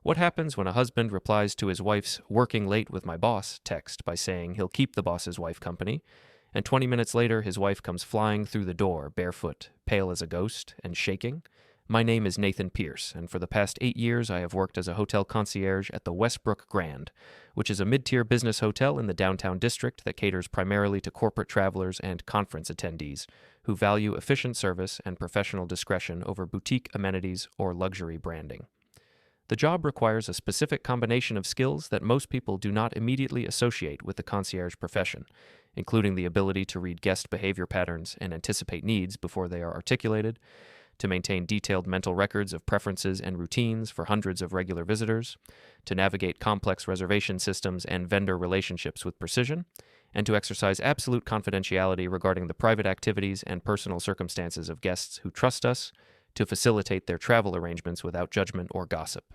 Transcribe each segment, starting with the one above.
What happens when a husband replies to his wife's "working late with my boss" text by saying he'll keep the boss's wife company, and 20 minutes later his wife comes flying through the door barefoot, pale as a ghost, and shaking? My name is Nathan Pierce, and for the past 8 years I have worked as a hotel concierge at the Westbrook Grand, which is a mid-tier business hotel in the downtown district that caters primarily to corporate travelers and conference attendees who value efficient service and professional discretion over boutique amenities or luxury branding. The job requires a specific combination of skills that most people do not immediately associate with the concierge profession, including the ability to read guest behavior patterns and anticipate needs before they are articulated, to maintain detailed mental records of preferences and routines for hundreds of regular visitors, to navigate complex reservation systems and vendor relationships with precision, and to exercise absolute confidentiality regarding the private activities and personal circumstances of guests who trust us, to facilitate their travel arrangements without judgment or gossip.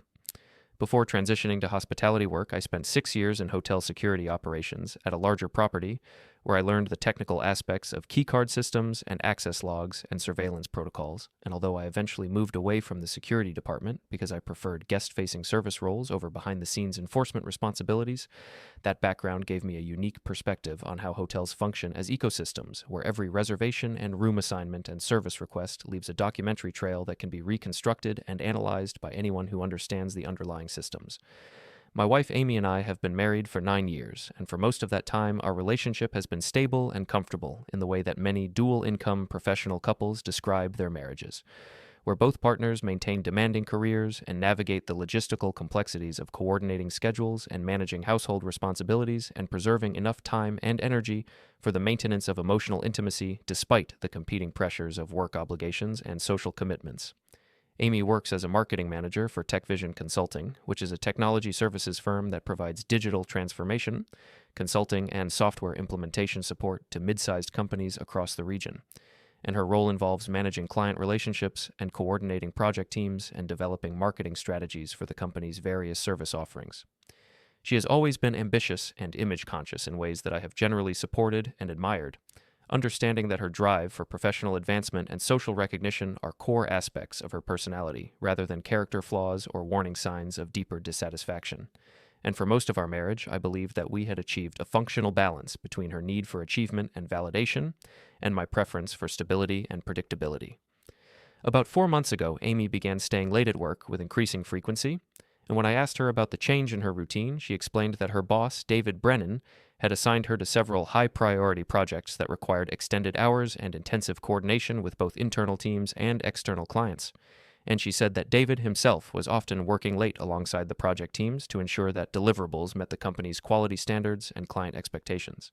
Before transitioning to hospitality work, I spent 6 years in hotel security operations at a larger property where I learned the technical aspects of keycard systems and access logs and surveillance protocols, and although I eventually moved away from the security department because I preferred guest-facing service roles over behind-the-scenes enforcement responsibilities, that background gave me a unique perspective on how hotels function as ecosystems, where every reservation and room assignment and service request leaves a documentary trail that can be reconstructed and analyzed by anyone who understands the underlying systems. My wife Amy and I have been married for 9 years, and for most of that time our relationship has been stable and comfortable in the way that many dual-income professional couples describe their marriages, where both partners maintain demanding careers and navigate the logistical complexities of coordinating schedules and managing household responsibilities and preserving enough time and energy for the maintenance of emotional intimacy despite the competing pressures of work obligations and social commitments. Amy works as a marketing manager for TechVision Consulting, which is a technology services firm that provides digital transformation, consulting, and software implementation support to mid-sized companies across the region. And her role involves managing client relationships and coordinating project teams and developing marketing strategies for the company's various service offerings. She has always been ambitious and image-conscious in ways that I have generally supported and admired, understanding that her drive for professional advancement and social recognition are core aspects of her personality, rather than character flaws or warning signs of deeper dissatisfaction. And for most of our marriage, I believe that we had achieved a functional balance between her need for achievement and validation, and my preference for stability and predictability. About 4 months ago, Amy began staying late at work with increasing frequency, and when I asked her about the change in her routine, she explained that her boss, David Brennan, had assigned her to several high-priority projects that required extended hours and intensive coordination with both internal teams and external clients. And she said that David himself was often working late alongside the project teams to ensure that deliverables met the company's quality standards and client expectations.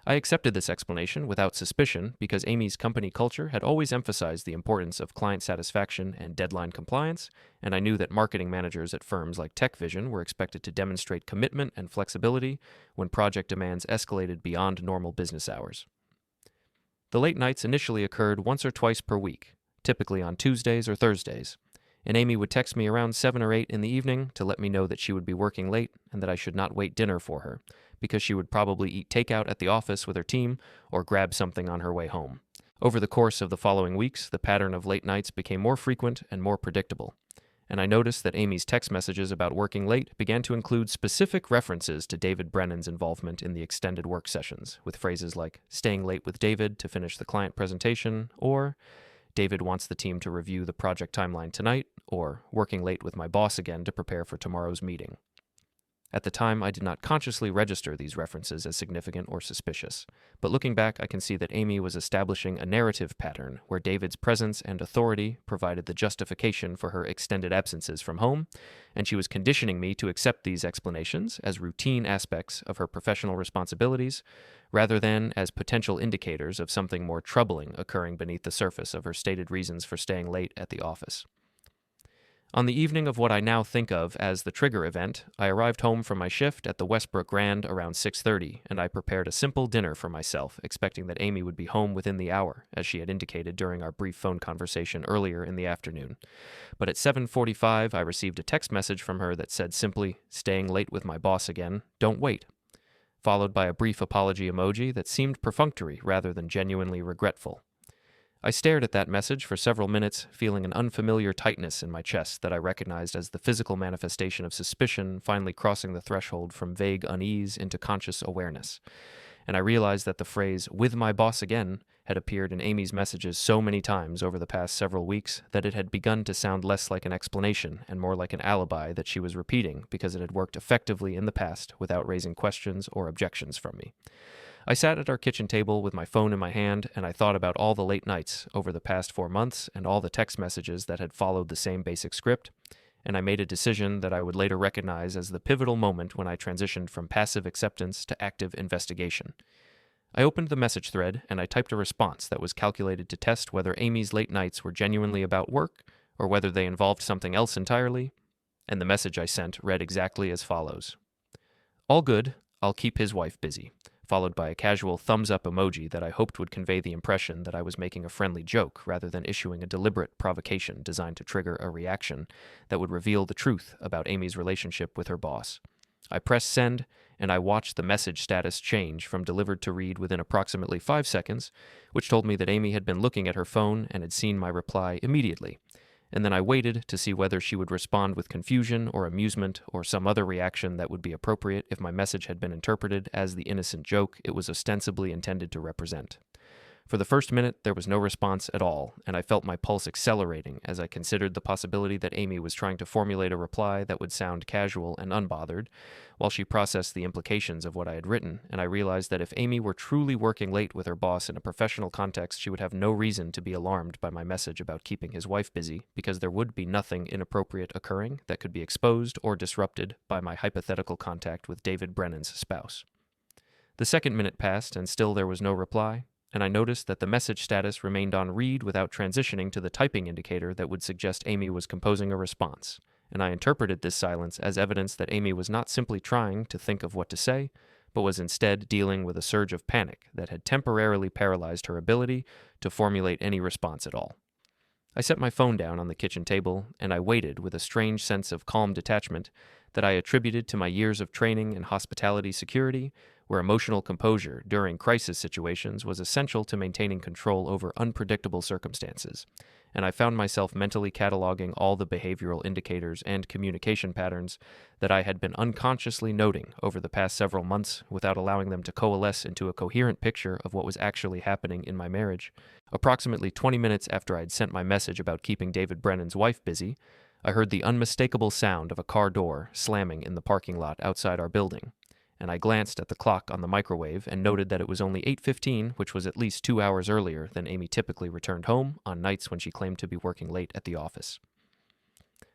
I accepted this explanation without suspicion because Amy's company culture had always emphasized the importance of client satisfaction and deadline compliance, and I knew that marketing managers at firms like TechVision were expected to demonstrate commitment and flexibility when project demands escalated beyond normal business hours. The late nights initially occurred once or twice per week, typically on Tuesdays or Thursdays, and Amy would text me around 7 or 8 in the evening to let me know that she would be working late and that I should not wait dinner for her, because she would probably eat takeout at the office with her team or grab something on her way home. Over the course of the following weeks, the pattern of late nights became more frequent and more predictable, and I noticed that Amy's text messages about working late began to include specific references to David Brennan's involvement in the extended work sessions, with phrases like "staying late with David to finish the client presentation," or "David wants the team to review the project timeline tonight," or "working late with my boss again to prepare for tomorrow's meeting." At the time, I did not consciously register these references as significant or suspicious, but looking back, I can see that Amy was establishing a narrative pattern where David's presence and authority provided the justification for her extended absences from home, and she was conditioning me to accept these explanations as routine aspects of her professional responsibilities, rather than as potential indicators of something more troubling occurring beneath the surface of her stated reasons for staying late at the office. On the evening of what I now think of as the trigger event, I arrived home from my shift at the Westbrook Grand around 6:30, and I prepared a simple dinner for myself, expecting that Amy would be home within the hour, as she had indicated during our brief phone conversation earlier in the afternoon. But at 7:45, I received a text message from her that said simply, "Staying late with my boss again, don't wait," followed by a brief apology emoji that seemed perfunctory rather than genuinely regretful. I stared at that message for several minutes, feeling an unfamiliar tightness in my chest that I recognized as the physical manifestation of suspicion finally crossing the threshold from vague unease into conscious awareness. And I realized that the phrase, "with my boss again," had appeared in Amy's messages so many times over the past several weeks that it had begun to sound less like an explanation and more like an alibi that she was repeating because it had worked effectively in the past without raising questions or objections from me. I sat at our kitchen table with my phone in my hand, and I thought about all the late nights over the past 4 months and all the text messages that had followed the same basic script, and I made a decision that I would later recognize as the pivotal moment when I transitioned from passive acceptance to active investigation. I opened the message thread, and I typed a response that was calculated to test whether Amy's late nights were genuinely about work or whether they involved something else entirely, and the message I sent read exactly as follows. "All good, I'll keep his wife busy," followed by a casual thumbs-up emoji that I hoped would convey the impression that I was making a friendly joke rather than issuing a deliberate provocation designed to trigger a reaction that would reveal the truth about Amy's relationship with her boss. I pressed send, and I watched the message status change from delivered to read within approximately 5 seconds, which told me that Amy had been looking at her phone and had seen my reply immediately. And then I waited to see whether she would respond with confusion or amusement or some other reaction that would be appropriate if my message had been interpreted as the innocent joke it was ostensibly intended to represent. For the first minute, there was no response at all, and I felt my pulse accelerating as I considered the possibility that Amy was trying to formulate a reply that would sound casual and unbothered, while she processed the implications of what I had written, and I realized that if Amy were truly working late with her boss in a professional context, she would have no reason to be alarmed by my message about keeping his wife busy, because there would be nothing inappropriate occurring that could be exposed or disrupted by my hypothetical contact with David Brennan's spouse. The second minute passed, and still there was no reply, and I noticed that the message status remained on read without transitioning to the typing indicator that would suggest Amy was composing a response, and I interpreted this silence as evidence that Amy was not simply trying to think of what to say, but was instead dealing with a surge of panic that had temporarily paralyzed her ability to formulate any response at all. I set my phone down on the kitchen table, and I waited with a strange sense of calm detachment that I attributed to my years of training in hospitality security, where emotional composure during crisis situations was essential to maintaining control over unpredictable circumstances, and I found myself mentally cataloging all the behavioral indicators and communication patterns that I had been unconsciously noting over the past several months without allowing them to coalesce into a coherent picture of what was actually happening in my marriage. Approximately 20 minutes after I had sent my message about keeping David Brennan's wife busy, I heard the unmistakable sound of a car door slamming in the parking lot outside our building, and I glanced at the clock on the microwave and noted that it was only 8:15, which was at least 2 hours earlier than Amy typically returned home on nights when she claimed to be working late at the office.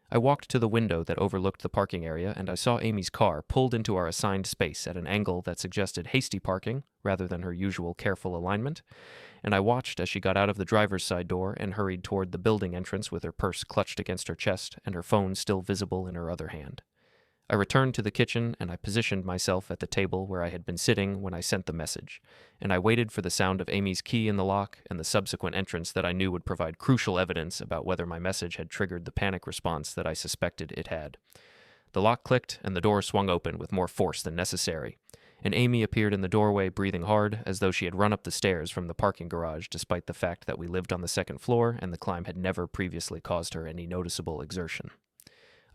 I walked to the window that overlooked the parking area, and I saw Amy's car pulled into our assigned space at an angle that suggested hasty parking rather than her usual careful alignment, and I watched as she got out of the driver's side door and hurried toward the building entrance with her purse clutched against her chest and her phone still visible in her other hand. I returned to the kitchen, and I positioned myself at the table where I had been sitting when I sent the message, and I waited for the sound of Amy's key in the lock and the subsequent entrance that I knew would provide crucial evidence about whether my message had triggered the panic response that I suspected it had. The lock clicked, and the door swung open with more force than necessary, and Amy appeared in the doorway breathing hard, as though she had run up the stairs from the parking garage despite the fact that we lived on the second floor and the climb had never previously caused her any noticeable exertion.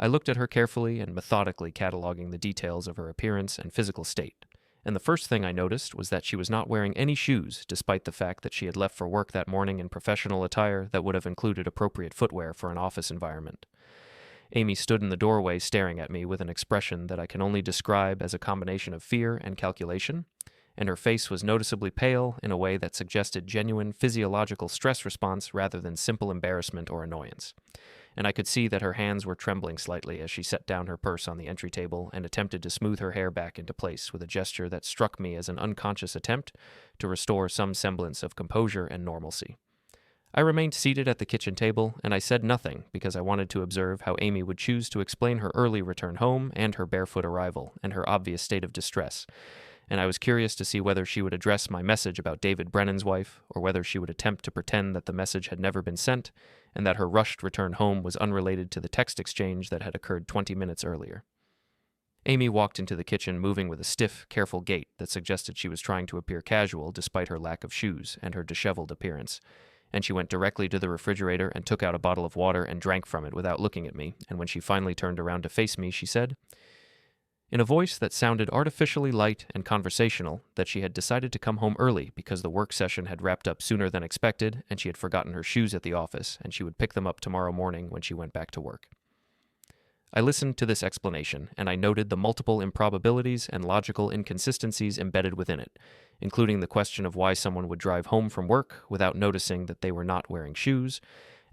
I looked at her carefully and methodically cataloging the details of her appearance and physical state, and the first thing I noticed was that she was not wearing any shoes, despite the fact that she had left for work that morning in professional attire that would have included appropriate footwear for an office environment. Amy stood in the doorway staring at me with an expression that I can only describe as a combination of fear and calculation, and her face was noticeably pale in a way that suggested genuine physiological stress response rather than simple embarrassment or annoyance. And I could see that her hands were trembling slightly as she set down her purse on the entry table and attempted to smooth her hair back into place with a gesture that struck me as an unconscious attempt to restore some semblance of composure and normalcy. I remained seated at the kitchen table, and I said nothing because I wanted to observe how Amy would choose to explain her early return home and her barefoot arrival and her obvious state of distress, and I was curious to see whether she would address my message about David Brennan's wife, or whether she would attempt to pretend that the message had never been sent, and that her rushed return home was unrelated to the text exchange that had occurred 20 minutes earlier. Amy walked into the kitchen moving with a stiff, careful gait that suggested she was trying to appear casual despite her lack of shoes and her disheveled appearance, And she went directly to the refrigerator and took out a bottle of water and drank from it without looking at me, and when she finally turned around to face me, she said, in a voice that sounded artificially light and conversational, that she had decided to come home early because the work session had wrapped up sooner than expected and she had forgotten her shoes at the office and she would pick them up tomorrow morning when she went back to work. I listened to this explanation, and I noted the multiple improbabilities and logical inconsistencies embedded within it, including the question of why someone would drive home from work without noticing that they were not wearing shoes,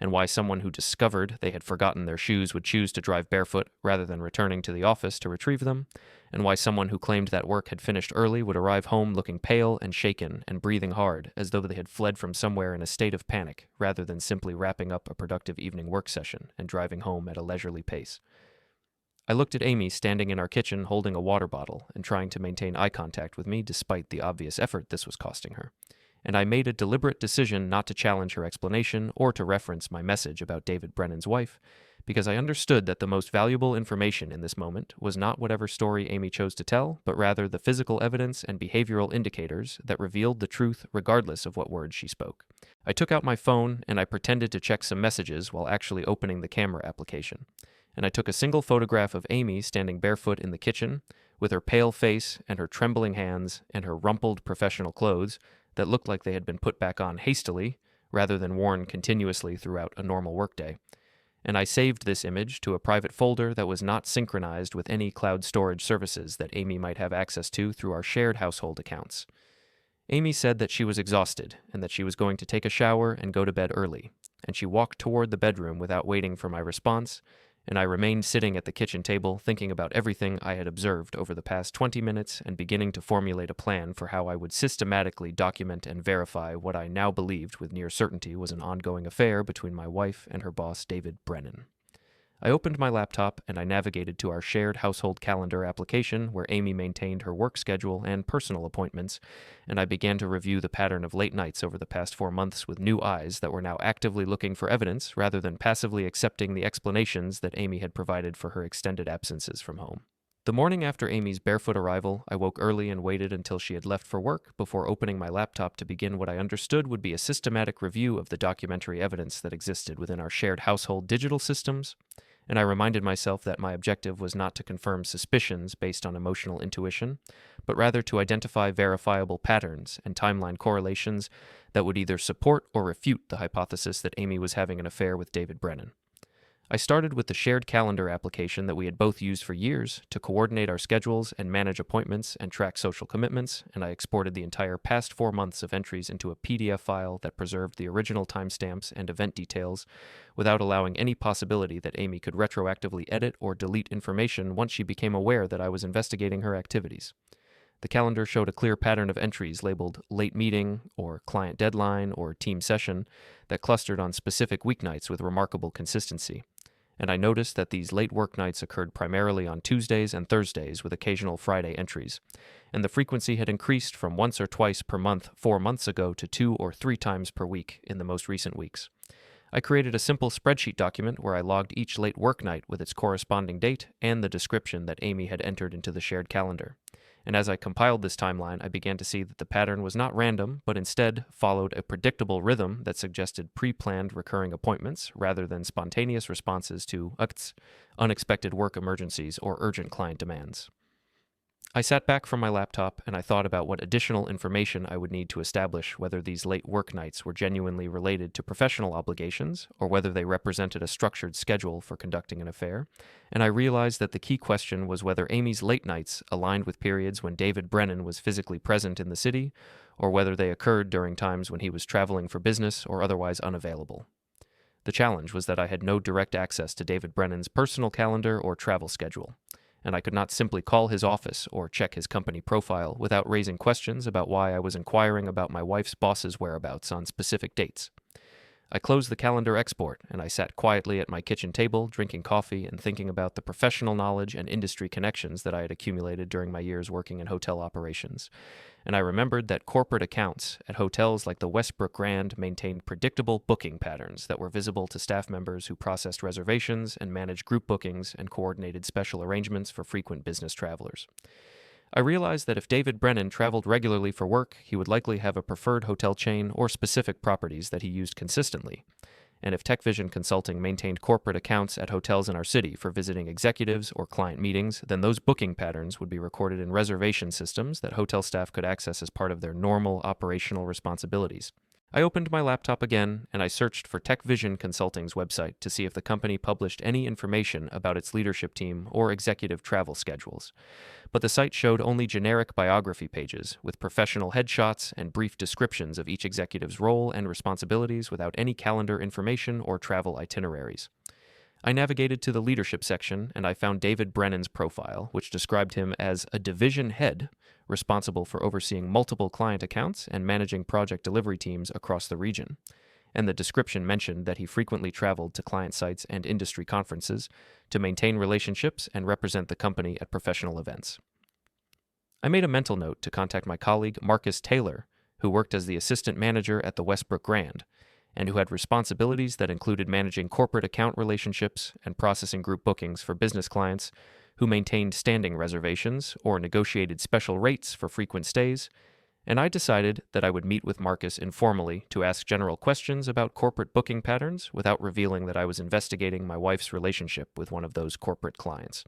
and why someone who discovered they had forgotten their shoes would choose to drive barefoot rather than returning to the office to retrieve them, and why someone who claimed that work had finished early would arrive home looking pale and shaken and breathing hard as though they had fled from somewhere in a state of panic rather than simply wrapping up a productive evening work session and driving home at a leisurely pace. I looked at Amy standing in our kitchen holding a water bottle and trying to maintain eye contact with me despite the obvious effort this was costing her. And I made a deliberate decision not to challenge her explanation or to reference my message about David Brennan's wife, because I understood that the most valuable information in this moment was not whatever story Amy chose to tell, but rather the physical evidence and behavioral indicators that revealed the truth regardless of what words she spoke. I took out my phone and I pretended to check some messages while actually opening the camera application. And I took a single photograph of Amy standing barefoot in the kitchen, with her pale face and her trembling hands and her rumpled professional clothes that looked like they had been put back on hastily, rather than worn continuously throughout a normal workday. And I saved this image to a private folder that was not synchronized with any cloud storage services that Amy might have access to through our shared household accounts. Amy said that she was exhausted and that she was going to take a shower and go to bed early, and she walked toward the bedroom without waiting for my response, and I remained sitting at the kitchen table thinking about everything I had observed over the past 20 minutes and beginning to formulate a plan for how I would systematically document and verify what I now believed with near certainty was an ongoing affair between my wife and her boss, David Brennan. I opened my laptop and I navigated to our shared household calendar application where Amy maintained her work schedule and personal appointments, and I began to review the pattern of late nights over the past 4 months with new eyes that were now actively looking for evidence rather than passively accepting the explanations that Amy had provided for her extended absences from home. The morning after Amy's barefoot arrival, I woke early and waited until she had left for work before opening my laptop to begin what I understood would be a systematic review of the documentary evidence that existed within our shared household digital systems, and I reminded myself that my objective was not to confirm suspicions based on emotional intuition, but rather to identify verifiable patterns and timeline correlations that would either support or refute the hypothesis that Amy was having an affair with David Brennan. I started with the shared calendar application that we had both used for years to coordinate our schedules and manage appointments and track social commitments, and I exported the entire past 4 months of entries into a PDF file that preserved the original timestamps and event details without allowing any possibility that Amy could retroactively edit or delete information once she became aware that I was investigating her activities. The calendar showed a clear pattern of entries labeled late meeting or client deadline or team session that clustered on specific weeknights with remarkable consistency. And I noticed that these late work nights occurred primarily on Tuesdays and Thursdays with occasional Friday entries, and the frequency had increased from once or twice per month 4 months ago to 2 or 3 times per week in the most recent weeks. I created a simple spreadsheet document where I logged each late work night with its corresponding date and the description that Amy had entered into the shared calendar. And as I compiled this timeline, I began to see that the pattern was not random, but instead followed a predictable rhythm that suggested pre-planned recurring appointments rather than spontaneous responses to unexpected work emergencies or urgent client demands. I sat back from my laptop and I thought about what additional information I would need to establish whether these late work nights were genuinely related to professional obligations or whether they represented a structured schedule for conducting an affair, and I realized that the key question was whether Amy's late nights aligned with periods when David Brennan was physically present in the city or whether they occurred during times when he was traveling for business or otherwise unavailable. The challenge was that I had no direct access to David Brennan's personal calendar or travel schedule, and I could not simply call his office or check his company profile without raising questions about why I was inquiring about my wife's boss's whereabouts on specific dates. I closed the calendar export, and I sat quietly at my kitchen table, drinking coffee and thinking about the professional knowledge and industry connections that I had accumulated during my years working in hotel operations. And I remembered that corporate accounts at hotels like the Westbrook Grand maintained predictable booking patterns that were visible to staff members who processed reservations and managed group bookings and coordinated special arrangements for frequent business travelers. I realized that if David Brennan traveled regularly for work, he would likely have a preferred hotel chain or specific properties that he used consistently. And if TechVision Consulting maintained corporate accounts at hotels in our city for visiting executives or client meetings, then those booking patterns would be recorded in reservation systems that hotel staff could access as part of their normal operational responsibilities. I opened my laptop again, and I searched for TechVision Consulting's website to see if the company published any information about its leadership team or executive travel schedules. But the site showed only generic biography pages with professional headshots and brief descriptions of each executive's role and responsibilities without any calendar information or travel itineraries. I navigated to the leadership section, and I found David Brennan's profile, which described him as a division head responsible for overseeing multiple client accounts and managing project delivery teams across the region. And the description mentioned that he frequently traveled to client sites and industry conferences to maintain relationships and represent the company at professional events. I made a mental note to contact my colleague Marcus Taylor, who worked as the assistant manager at the Westbrook Grand, and who had responsibilities that included managing corporate account relationships and processing group bookings for business clients who maintained standing reservations or negotiated special rates for frequent stays, and I decided that I would meet with Marcus informally to ask general questions about corporate booking patterns without revealing that I was investigating my wife's relationship with one of those corporate clients.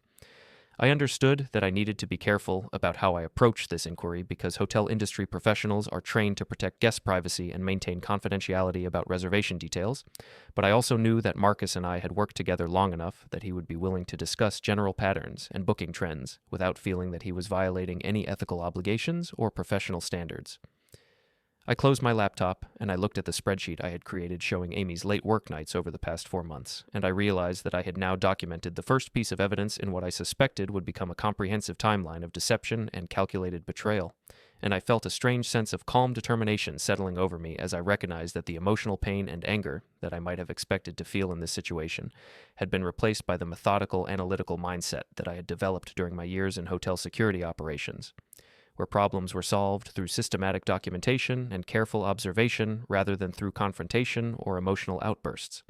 I understood that I needed to be careful about how I approached this inquiry because hotel industry professionals are trained to protect guest privacy and maintain confidentiality about reservation details, but I also knew that Marcus and I had worked together long enough that he would be willing to discuss general patterns and booking trends without feeling that he was violating any ethical obligations or professional standards. I closed my laptop, and I looked at the spreadsheet I had created showing Amy's late work nights over the past 4 months, and I realized that I had now documented the first piece of evidence in what I suspected would become a comprehensive timeline of deception and calculated betrayal. And I felt a strange sense of calm determination settling over me as I recognized that the emotional pain and anger that I might have expected to feel in this situation had been replaced by the methodical, analytical mindset that I had developed during my years in hotel security operations, where problems were solved through systematic documentation and careful observation rather than through confrontation or emotional outbursts.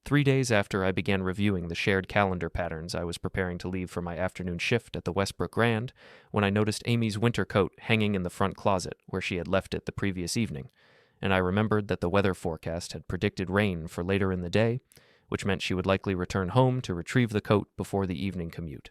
3 days after I began reviewing the shared calendar patterns I was preparing to leave for my afternoon shift at the Westbrook Grand, when I noticed Amy's winter coat hanging in the front closet where she had left it the previous evening, and I remembered that the weather forecast had predicted rain for later in the day, which meant she would likely return home to retrieve the coat before the evening commute.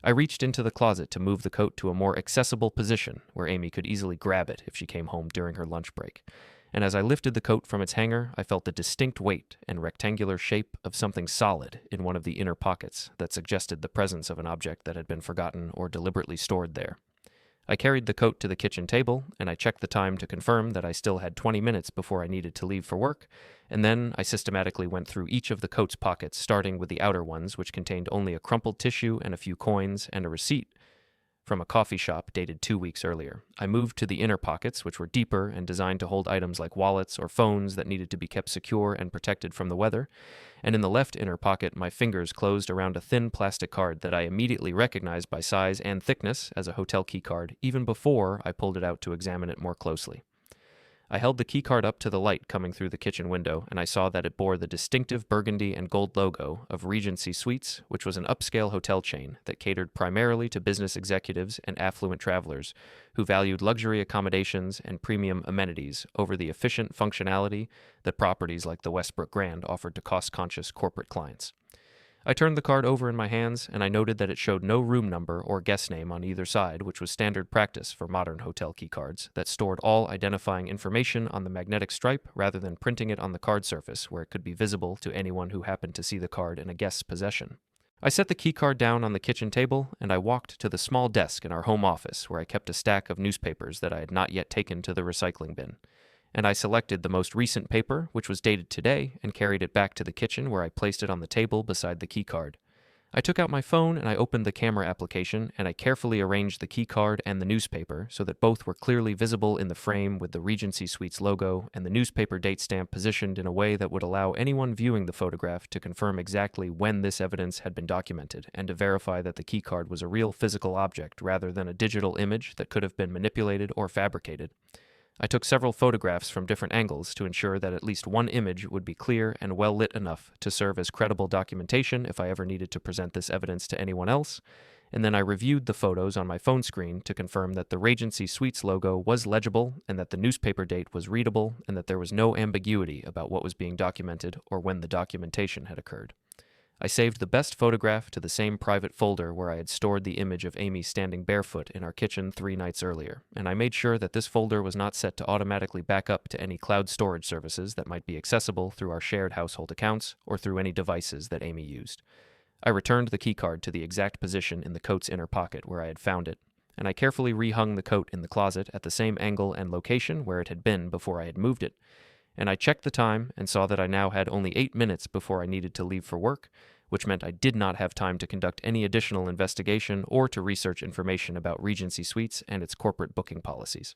I reached into the closet to move the coat to a more accessible position where Amy could easily grab it if she came home during her lunch break. And as I lifted the coat from its hanger, I felt the distinct weight and rectangular shape of something solid in one of the inner pockets that suggested the presence of an object that had been forgotten or deliberately stored there. I carried the coat to the kitchen table, and I checked the time to confirm that I still had 20 minutes before I needed to leave for work, and then I systematically went through each of the coat's pockets, starting with the outer ones, which contained only a crumpled tissue and a few coins and a receipt from a coffee shop dated 2 weeks earlier. I moved to the inner pockets, which were deeper and designed to hold items like wallets or phones that needed to be kept secure and protected from the weather, and in the left inner pocket, my fingers closed around a thin plastic card that I immediately recognized by size and thickness as a hotel keycard, even before I pulled it out to examine it more closely. I held the keycard up to the light coming through the kitchen window, and I saw that it bore the distinctive burgundy and gold logo of Regency Suites, which was an upscale hotel chain that catered primarily to business executives and affluent travelers who valued luxury accommodations and premium amenities over the efficient functionality that properties like the Westbrook Grand offered to cost-conscious corporate clients. I turned the card over in my hands, and I noted that it showed no room number or guest name on either side, which was standard practice for modern hotel keycards that stored all identifying information on the magnetic stripe rather than printing it on the card surface where it could be visible to anyone who happened to see the card in a guest's possession. I set the keycard down on the kitchen table, and I walked to the small desk in our home office where I kept a stack of newspapers that I had not yet taken to the recycling bin. And I selected the most recent paper, which was dated today, and carried it back to the kitchen where I placed it on the table beside the keycard. I took out my phone and I opened the camera application, and I carefully arranged the keycard and the newspaper so that both were clearly visible in the frame with the Regency Suites logo and the newspaper date stamp positioned in a way that would allow anyone viewing the photograph to confirm exactly when this evidence had been documented and to verify that the keycard was a real physical object rather than a digital image that could have been manipulated or fabricated. I took several photographs from different angles to ensure that at least one image would be clear and well lit enough to serve as credible documentation if I ever needed to present this evidence to anyone else, and then I reviewed the photos on my phone screen to confirm that the Regency Suites logo was legible and that the newspaper date was readable and that there was no ambiguity about what was being documented or when the documentation had occurred. I saved the best photograph to the same private folder where I had stored the image of Amy standing barefoot in our kitchen 3 nights earlier, and I made sure that this folder was not set to automatically back up to any cloud storage services that might be accessible through our shared household accounts or through any devices that Amy used. I returned the keycard to the exact position in the coat's inner pocket where I had found it, and I carefully rehung the coat in the closet at the same angle and location where it had been before I had moved it, and I checked the time and saw that I now had only 8 minutes before I needed to leave for work, which meant I did not have time to conduct any additional investigation or to research information about Regency Suites and its corporate booking policies.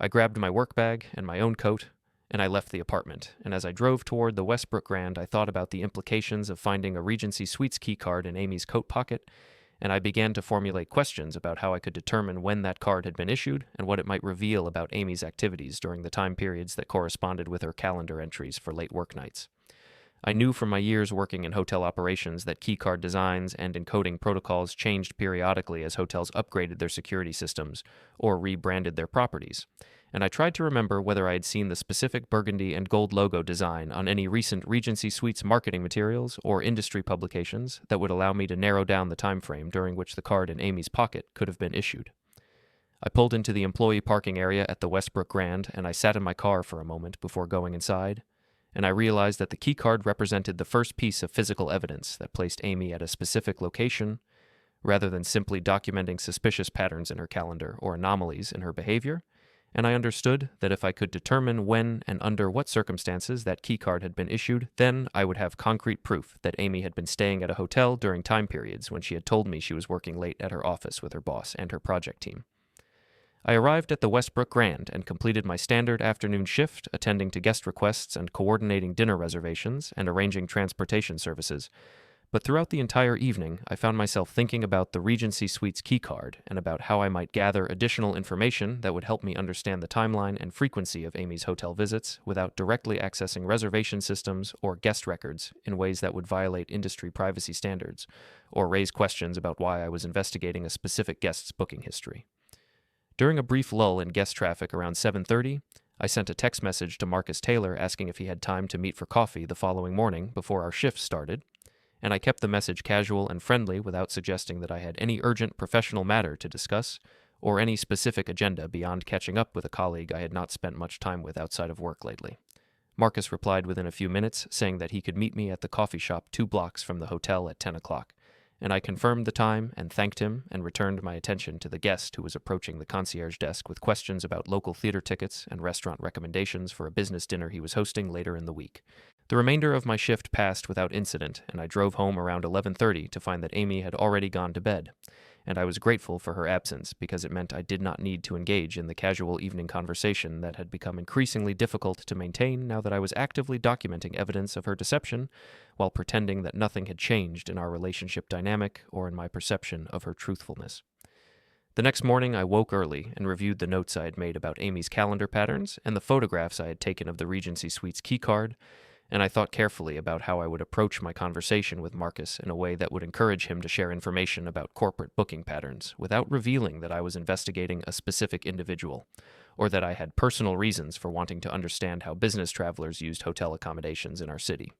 I grabbed my work bag and my own coat, and I left the apartment, and as I drove toward the Westbrook Grand, I thought about the implications of finding a Regency Suites keycard in Amy's coat pocket, and I began to formulate questions about how I could determine when that card had been issued and what it might reveal about Amy's activities during the time periods that corresponded with her calendar entries for late work nights. I knew from my years working in hotel operations that keycard designs and encoding protocols changed periodically as hotels upgraded their security systems or rebranded their properties, and I tried to remember whether I had seen the specific burgundy and gold logo design on any recent Regency Suites marketing materials or industry publications that would allow me to narrow down the time frame during which the card in Amy's pocket could have been issued. I pulled into the employee parking area at the Westbrook Grand, and I sat in my car for a moment before going inside, and I realized that the keycard represented the first piece of physical evidence that placed Amy at a specific location, rather than simply documenting suspicious patterns in her calendar or anomalies in her behavior, and I understood that if I could determine when and under what circumstances that keycard had been issued, then I would have concrete proof that Amy had been staying at a hotel during time periods when she had told me she was working late at her office with her boss and her project team. I arrived at the Westbrook Grand and completed my standard afternoon shift, attending to guest requests and coordinating dinner reservations and arranging transportation services. But throughout the entire evening, I found myself thinking about the Regency Suites keycard and about how I might gather additional information that would help me understand the timeline and frequency of Amy's hotel visits without directly accessing reservation systems or guest records in ways that would violate industry privacy standards or raise questions about why I was investigating a specific guest's booking history. During a brief lull in guest traffic around 7:30, I sent a text message to Marcus Taylor asking if he had time to meet for coffee the following morning before our shift started, and I kept the message casual and friendly without suggesting that I had any urgent professional matter to discuss or any specific agenda beyond catching up with a colleague I had not spent much time with outside of work lately. Marcus replied within a few minutes, saying that he could meet me at the coffee shop 2 blocks from the hotel at 10 o'clock, and I confirmed the time and thanked him and returned my attention to the guest who was approaching the concierge desk with questions about local theater tickets and restaurant recommendations for a business dinner he was hosting later in the week. The remainder of my shift passed without incident, and I drove home around 11:30 to find that Amy had already gone to bed, and I was grateful for her absence because it meant I did not need to engage in the casual evening conversation that had become increasingly difficult to maintain now that I was actively documenting evidence of her deception while pretending that nothing had changed in our relationship dynamic or in my perception of her truthfulness. The next morning, I woke early and reviewed the notes I had made about Amy's calendar patterns and the photographs I had taken of the Regency Suites keycard, and I thought carefully about how I would approach my conversation with Marcus in a way that would encourage him to share information about corporate booking patterns without revealing that I was investigating a specific individual, or that I had personal reasons for wanting to understand how business travelers used hotel accommodations in our city.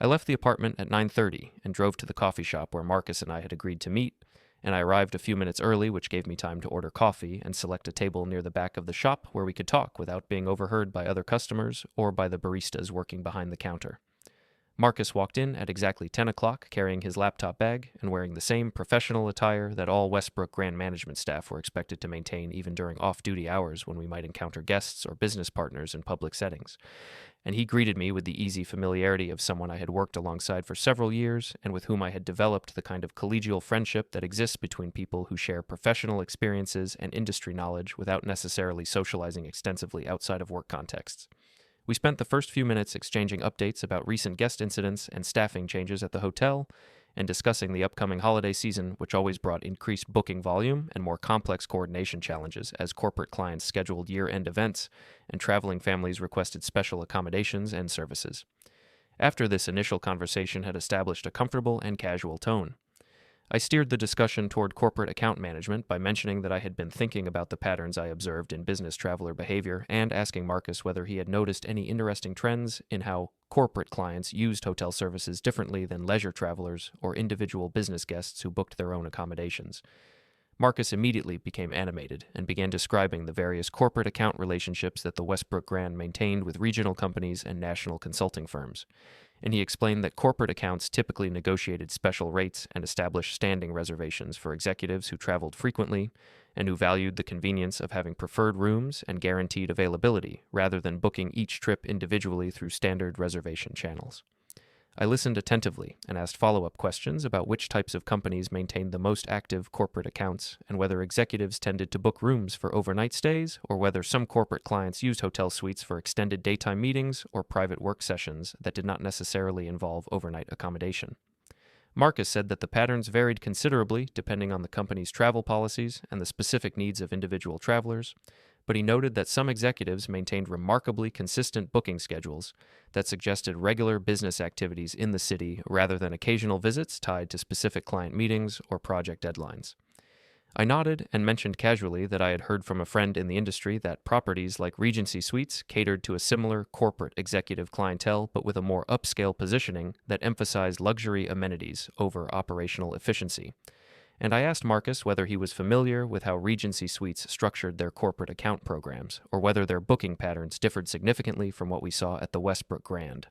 I left the apartment at 9:30 and drove to the coffee shop where Marcus and I had agreed to meet, and I arrived a few minutes early, which gave me time to order coffee and select a table near the back of the shop where we could talk without being overheard by other customers or by the baristas working behind the counter. Marcus walked in at exactly 10 o'clock carrying his laptop bag and wearing the same professional attire that all Westbrook Grand management staff were expected to maintain even during off-duty hours when we might encounter guests or business partners in public settings. And he greeted me with the easy familiarity of someone I had worked alongside for several years and with whom I had developed the kind of collegial friendship that exists between people who share professional experiences and industry knowledge without necessarily socializing extensively outside of work contexts. We spent the first few minutes exchanging updates about recent guest incidents and staffing changes at the hotel, and discussing the upcoming holiday season, which always brought increased booking volume and more complex coordination challenges as corporate clients scheduled year-end events and traveling families requested special accommodations and services. After this initial conversation had established a comfortable and casual tone, I steered the discussion toward corporate account management by mentioning that I had been thinking about the patterns I observed in business traveler behavior and asking Marcus whether he had noticed any interesting trends in how corporate clients used hotel services differently than leisure travelers or individual business guests who booked their own accommodations. Marcus immediately became animated and began describing the various corporate account relationships that the Westbrook Grand maintained with regional companies and national consulting firms. And he explained that corporate accounts typically negotiated special rates and established standing reservations for executives who traveled frequently and who valued the convenience of having preferred rooms and guaranteed availability rather than booking each trip individually through standard reservation channels. I listened attentively and asked follow-up questions about which types of companies maintained the most active corporate accounts and whether executives tended to book rooms for overnight stays or whether some corporate clients used hotel suites for extended daytime meetings or private work sessions that did not necessarily involve overnight accommodation. Marcus said that the patterns varied considerably depending on the company's travel policies and the specific needs of individual travelers, but he noted that some executives maintained remarkably consistent booking schedules that suggested regular business activities in the city rather than occasional visits tied to specific client meetings or project deadlines. I nodded and mentioned casually that I had heard from a friend in the industry that properties like Regency Suites catered to a similar corporate executive clientele but with a more upscale positioning that emphasized luxury amenities over operational efficiency. And I asked Marcus whether he was familiar with how Regency Suites structured their corporate account programs, or whether their booking patterns differed significantly from what we saw at the Westbrook Grand.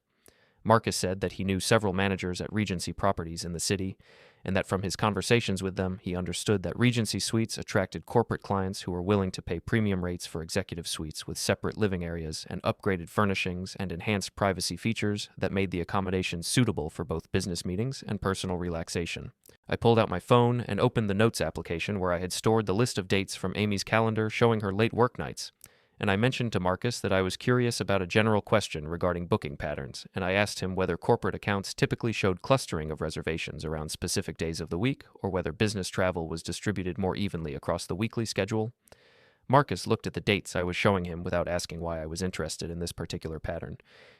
Marcus said that he knew several managers at Regency properties in the city, and that from his conversations with them, he understood that Regency Suites attracted corporate clients who were willing to pay premium rates for executive suites with separate living areas and upgraded furnishings and enhanced privacy features that made the accommodations suitable for both business meetings and personal relaxation. I pulled out my phone and opened the Notes application where I had stored the list of dates from Amy's calendar showing her late work nights, and I mentioned to Marcus that I was curious about a general question regarding booking patterns, and I asked him whether corporate accounts typically showed clustering of reservations around specific days of the week, or whether business travel was distributed more evenly across the weekly schedule. Marcus looked at the dates I was showing him without asking why I was interested in this particular pattern,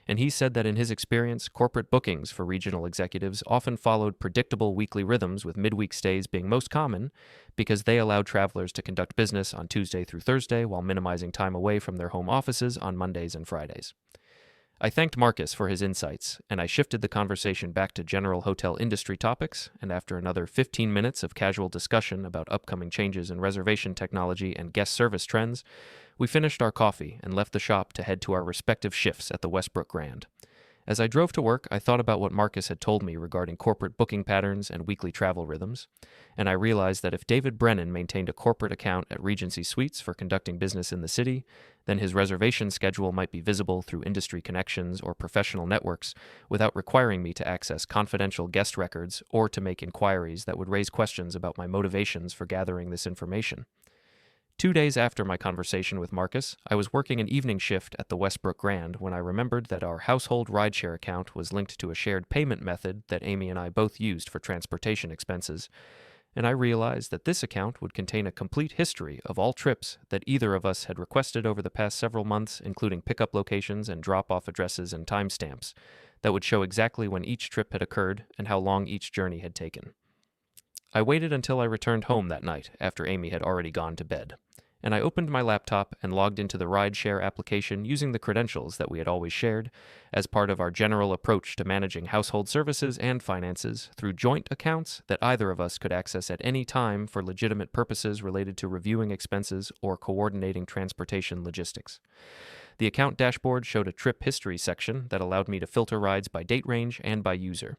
and he said that in his experience, corporate bookings for regional executives often followed predictable weekly rhythms, with midweek stays being most common because they allowed travelers to conduct business on Tuesday through Thursday while minimizing time away from their home offices on Mondays and Fridays. I thanked Marcus for his insights, and I shifted the conversation back to general hotel industry topics, and after another 15 minutes of casual discussion about upcoming changes in reservation technology and guest service trends, we finished our coffee and left the shop to head to our respective shifts at the Westbrook Grand. As I drove to work, I thought about what Marcus had told me regarding corporate booking patterns and weekly travel rhythms, and I realized that if David Brennan maintained a corporate account at Regency Suites for conducting business in the city, then his reservation schedule might be visible through industry connections or professional networks without requiring me to access confidential guest records or to make inquiries that would raise questions about my motivations for gathering this information. 2 days after my conversation with Marcus, I was working an evening shift at the Westbrook Grand when I remembered that our household rideshare account was linked to a shared payment method that Amy and I both used for transportation expenses, and I realized that this account would contain a complete history of all trips that either of us had requested over the past several months, including pickup locations and drop-off addresses and timestamps, that would show exactly when each trip had occurred and how long each journey had taken. I waited until I returned home that night after Amy had already gone to bed, and I opened my laptop and logged into the rideshare application using the credentials that we had always shared as part of our general approach to managing household services and finances through joint accounts that either of us could access at any time for legitimate purposes related to reviewing expenses or coordinating transportation logistics. The account dashboard showed a trip history section that allowed me to filter rides by date range and by user,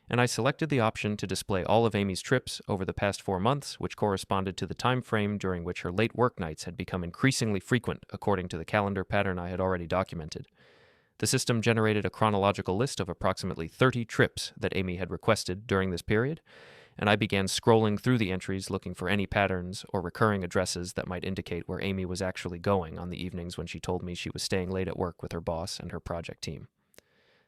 and I selected the option to display all of Amy's trips over the past 4 months, which corresponded to the time frame during which her late work nights had become increasingly frequent according to the calendar pattern I had already documented. The system generated a chronological list of approximately 30 trips that Amy had requested during this period, and I began scrolling through the entries looking for any patterns or recurring addresses that might indicate where Amy was actually going on the evenings when she told me she was staying late at work with her boss and her project team.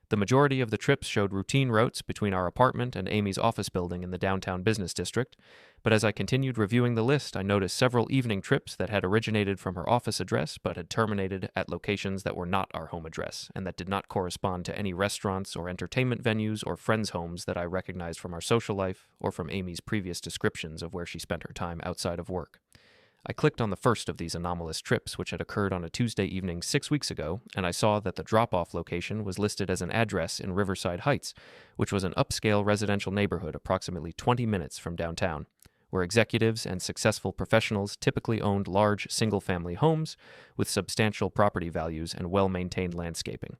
The majority of the trips showed routine routes between our apartment and Amy's office building in the downtown business district, but as I continued reviewing the list, I noticed several evening trips that had originated from her office address but had terminated at locations that were not our home address and that did not correspond to any restaurants or entertainment venues or friends' homes that I recognized from our social life or from Amy's previous descriptions of where she spent her time outside of work. I clicked on the first of these anomalous trips, which had occurred on a Tuesday evening 6 weeks ago, and I saw that the drop-off location was listed as an address in Riverside Heights, which was an upscale residential neighborhood approximately 20 minutes from downtown, where executives and successful professionals typically owned large single-family homes with substantial property values and well-maintained landscaping.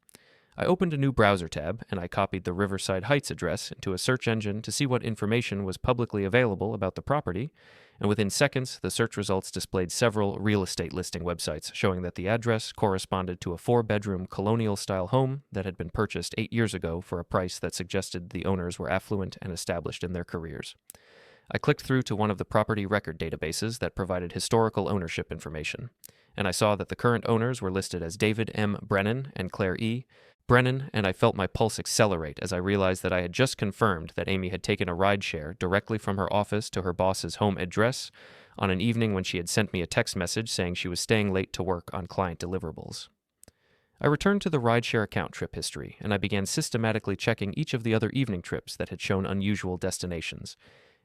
I opened a new browser tab, and I copied the Riverside Heights address into a search engine to see what information was publicly available about the property, and within seconds, the search results displayed several real estate listing websites showing that the address corresponded to a 4-bedroom colonial-style home that had been purchased 8 years ago for a price that suggested the owners were affluent and established in their careers. I clicked through to one of the property record databases that provided historical ownership information, and I saw that the current owners were listed as David M. Brennan and Claire E. Brennan, and I felt my pulse accelerate as I realized that I had just confirmed that Amy had taken a rideshare directly from her office to her boss's home address on an evening when she had sent me a text message saying she was staying late to work on client deliverables. I returned to the rideshare account trip history, and I began systematically checking each of the other evening trips that had shown unusual destinations,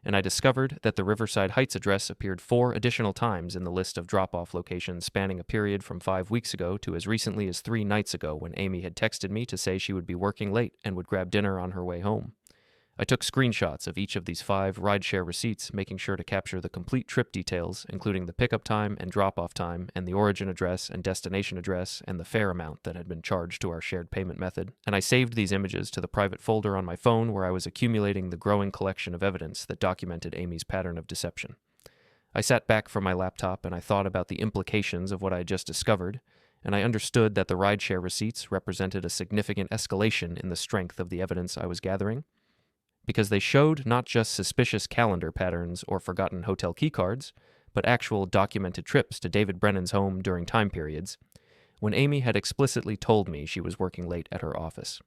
and I discovered that the Riverside Heights address appeared 4 additional times in the list of drop-off locations spanning a period from 5 weeks ago to as recently as 3 nights ago when Amy had texted me to say she would be working late and would grab dinner on her way home. I took screenshots of each of these 5 rideshare receipts, making sure to capture the complete trip details, including the pickup time and drop-off time, and the origin address and destination address, and the fare amount that had been charged to our shared payment method. And I saved these images to the private folder on my phone where I was accumulating the growing collection of evidence that documented Amy's pattern of deception. I sat back from my laptop and I thought about the implications of what I had just discovered, and I understood that the rideshare receipts represented a significant escalation in the strength of the evidence I was gathering, because they showed not just suspicious calendar patterns or forgotten hotel keycards, but actual documented trips to David Brennan's home during time periods when Amy had explicitly told me she was working late at her office.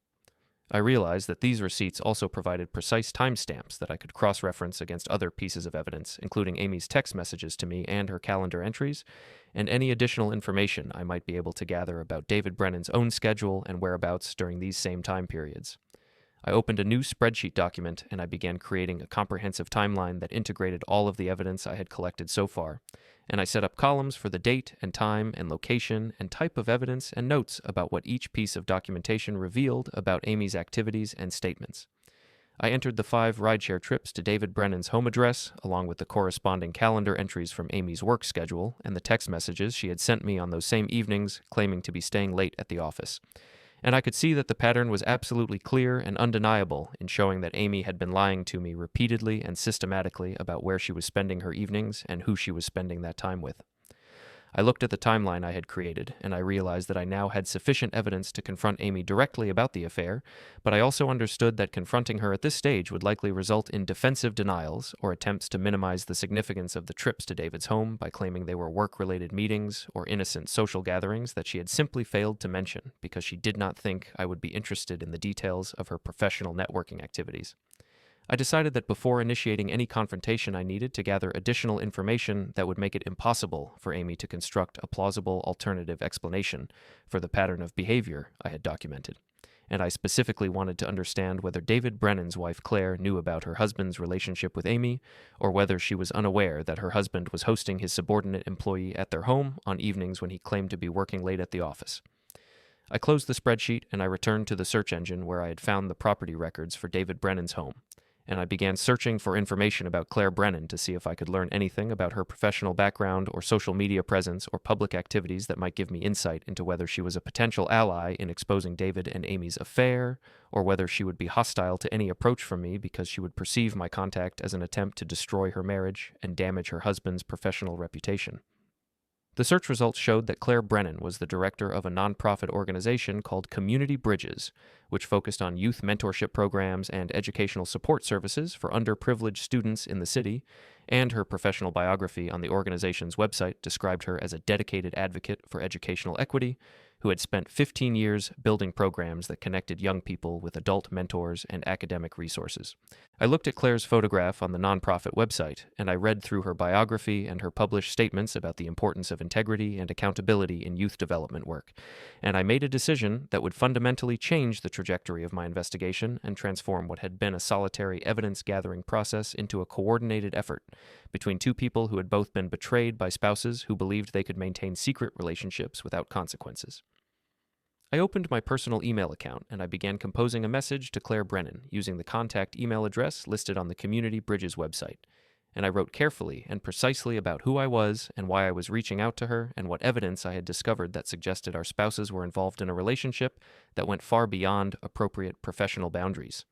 I realized that these receipts also provided precise timestamps that I could cross-reference against other pieces of evidence, including Amy's text messages to me and her calendar entries, and any additional information I might be able to gather about David Brennan's own schedule and whereabouts during these same time periods. I opened a new spreadsheet document and I began creating a comprehensive timeline that integrated all of the evidence I had collected so far, and I set up columns for the date and time and location and type of evidence and notes about what each piece of documentation revealed about Amy's activities and statements. I entered the 5 rideshare trips to David Brennan's home address, along with the corresponding calendar entries from Amy's work schedule and the text messages she had sent me on those same evenings claiming to be staying late at the office. And I could see that the pattern was absolutely clear and undeniable in showing that Amy had been lying to me repeatedly and systematically about where she was spending her evenings and who she was spending that time with. I looked at the timeline I had created, and I realized that I now had sufficient evidence to confront Amy directly about the affair, but I also understood that confronting her at this stage would likely result in defensive denials or attempts to minimize the significance of the trips to David's home by claiming they were work-related meetings or innocent social gatherings that she had simply failed to mention because she did not think I would be interested in the details of her professional networking activities. I decided that before initiating any confrontation I needed to gather additional information that would make it impossible for Amy to construct a plausible alternative explanation for the pattern of behavior I had documented, and I specifically wanted to understand whether David Brennan's wife Claire knew about her husband's relationship with Amy, or whether she was unaware that her husband was hosting his subordinate employee at their home on evenings when he claimed to be working late at the office. I closed the spreadsheet and I returned to the search engine where I had found the property records for David Brennan's home, and I began searching for information about Claire Brennan to see if I could learn anything about her professional background or social media presence or public activities that might give me insight into whether she was a potential ally in exposing David and Amy's affair, or whether she would be hostile to any approach from me because she would perceive my contact as an attempt to destroy her marriage and damage her husband's professional reputation. The search results showed that Claire Brennan was the director of a nonprofit organization called Community Bridges, which focused on youth mentorship programs and educational support services for underprivileged students in the city, and her professional biography on the organization's website described her as a dedicated advocate for educational equity, who had spent 15 years building programs that connected young people with adult mentors and academic resources. I looked at Claire's photograph on the nonprofit website, and I read through her biography and her published statements about the importance of integrity and accountability in youth development work, and I made a decision that would fundamentally change the trajectory of my investigation and transform what had been a solitary evidence-gathering process into a coordinated effort between two people who had both been betrayed by spouses who believed they could maintain secret relationships without consequences. I opened my personal email account and I began composing a message to Claire Brennan using the contact email address listed on the Community Bridges website, and I wrote carefully and precisely about who I was and why I was reaching out to her and what evidence I had discovered that suggested our spouses were involved in a relationship that went far beyond appropriate professional boundaries.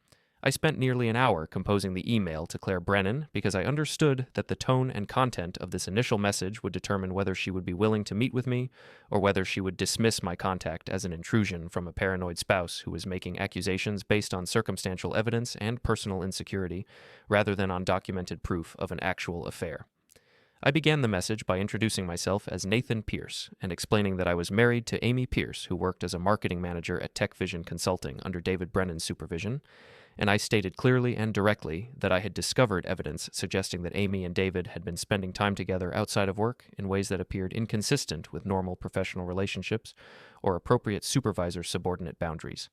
I spent nearly an hour composing the email to Claire Brennan because I understood that the tone and content of this initial message would determine whether she would be willing to meet with me or whether she would dismiss my contact as an intrusion from a paranoid spouse who was making accusations based on circumstantial evidence and personal insecurity rather than on documented proof of an actual affair. I began the message by introducing myself as Nathan Pierce and explaining that I was married to Amy Pierce, who worked as a marketing manager at Tech Vision Consulting under David Brennan's supervision, and I stated clearly and directly that I had discovered evidence suggesting that Amy and David had been spending time together outside of work in ways that appeared inconsistent with normal professional relationships or appropriate supervisor-subordinate boundaries.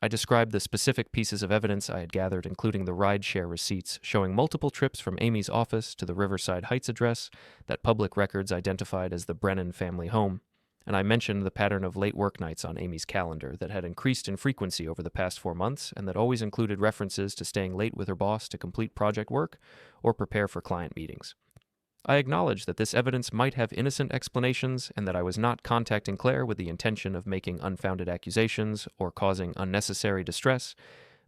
I described the specific pieces of evidence I had gathered, including the ride-share receipts showing multiple trips from Amy's office to the Riverside Heights address that public records identified as the Brennan family home, and I mentioned the pattern of late work nights on Amy's calendar that had increased in frequency over the past 4 months and that always included references to staying late with her boss to complete project work or prepare for client meetings. I acknowledged that this evidence might have innocent explanations and that I was not contacting Claire with the intention of making unfounded accusations or causing unnecessary distress,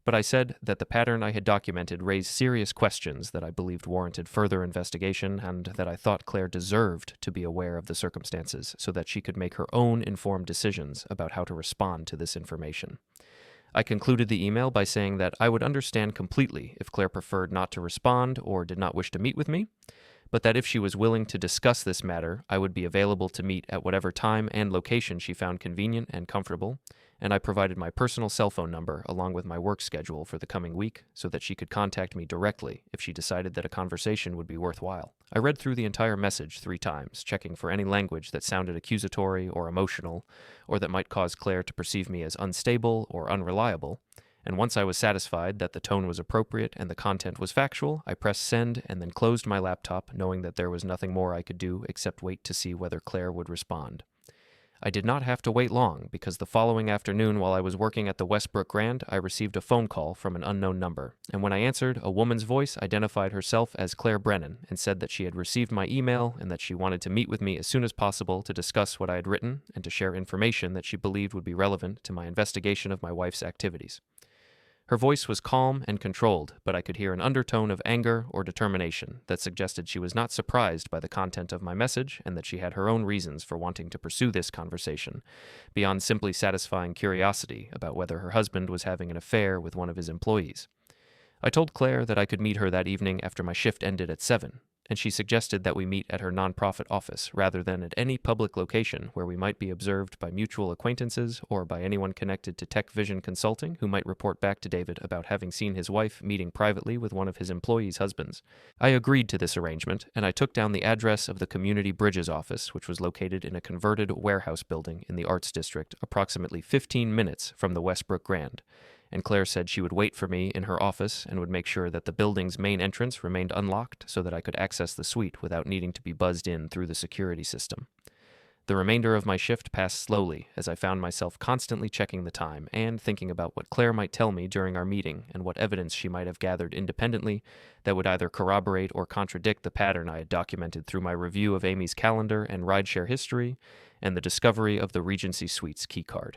but I said that the pattern I had documented raised serious questions that I believed warranted further investigation and that I thought Claire deserved to be aware of the circumstances so that she could make her own informed decisions about how to respond to this information. I concluded the email by saying that I would understand completely if Claire preferred not to respond or did not wish to meet with me, but that if she was willing to discuss this matter, I would be available to meet at whatever time and location she found convenient and comfortable, and I provided my personal cell phone number along with my work schedule for the coming week so that she could contact me directly if she decided that a conversation would be worthwhile. I read through the entire message 3 times, checking for any language that sounded accusatory or emotional, or that might cause Claire to perceive me as unstable or unreliable, and once I was satisfied that the tone was appropriate and the content was factual, I pressed send and then closed my laptop, knowing that there was nothing more I could do except wait to see whether Claire would respond. I did not have to wait long, because the following afternoon while I was working at the Westbrook Grand, I received a phone call from an unknown number, and when I answered, a woman's voice identified herself as Claire Brennan and said that she had received my email and that she wanted to meet with me as soon as possible to discuss what I had written and to share information that she believed would be relevant to my investigation of my wife's activities. Her voice was calm and controlled, but I could hear an undertone of anger or determination that suggested she was not surprised by the content of my message and that she had her own reasons for wanting to pursue this conversation, beyond simply satisfying curiosity about whether her husband was having an affair with one of his employees. I told Claire that I could meet her that evening after my shift ended at 7, and she suggested that we meet at her nonprofit office rather than at any public location where we might be observed by mutual acquaintances or by anyone connected to Tech Vision Consulting who might report back to David about having seen his wife meeting privately with one of his employees' husbands. I agreed to this arrangement, and I took down the address of the Community Bridges office, which was located in a converted warehouse building in the Arts District, approximately 15 minutes from the Westbrook Grand, and Claire said she would wait for me in her office and would make sure that the building's main entrance remained unlocked so that I could access the suite without needing to be buzzed in through the security system. The remainder of my shift passed slowly as I found myself constantly checking the time and thinking about what Claire might tell me during our meeting and what evidence she might have gathered independently that would either corroborate or contradict the pattern I had documented through my review of Amy's calendar and rideshare history and the discovery of the Regency Suites keycard.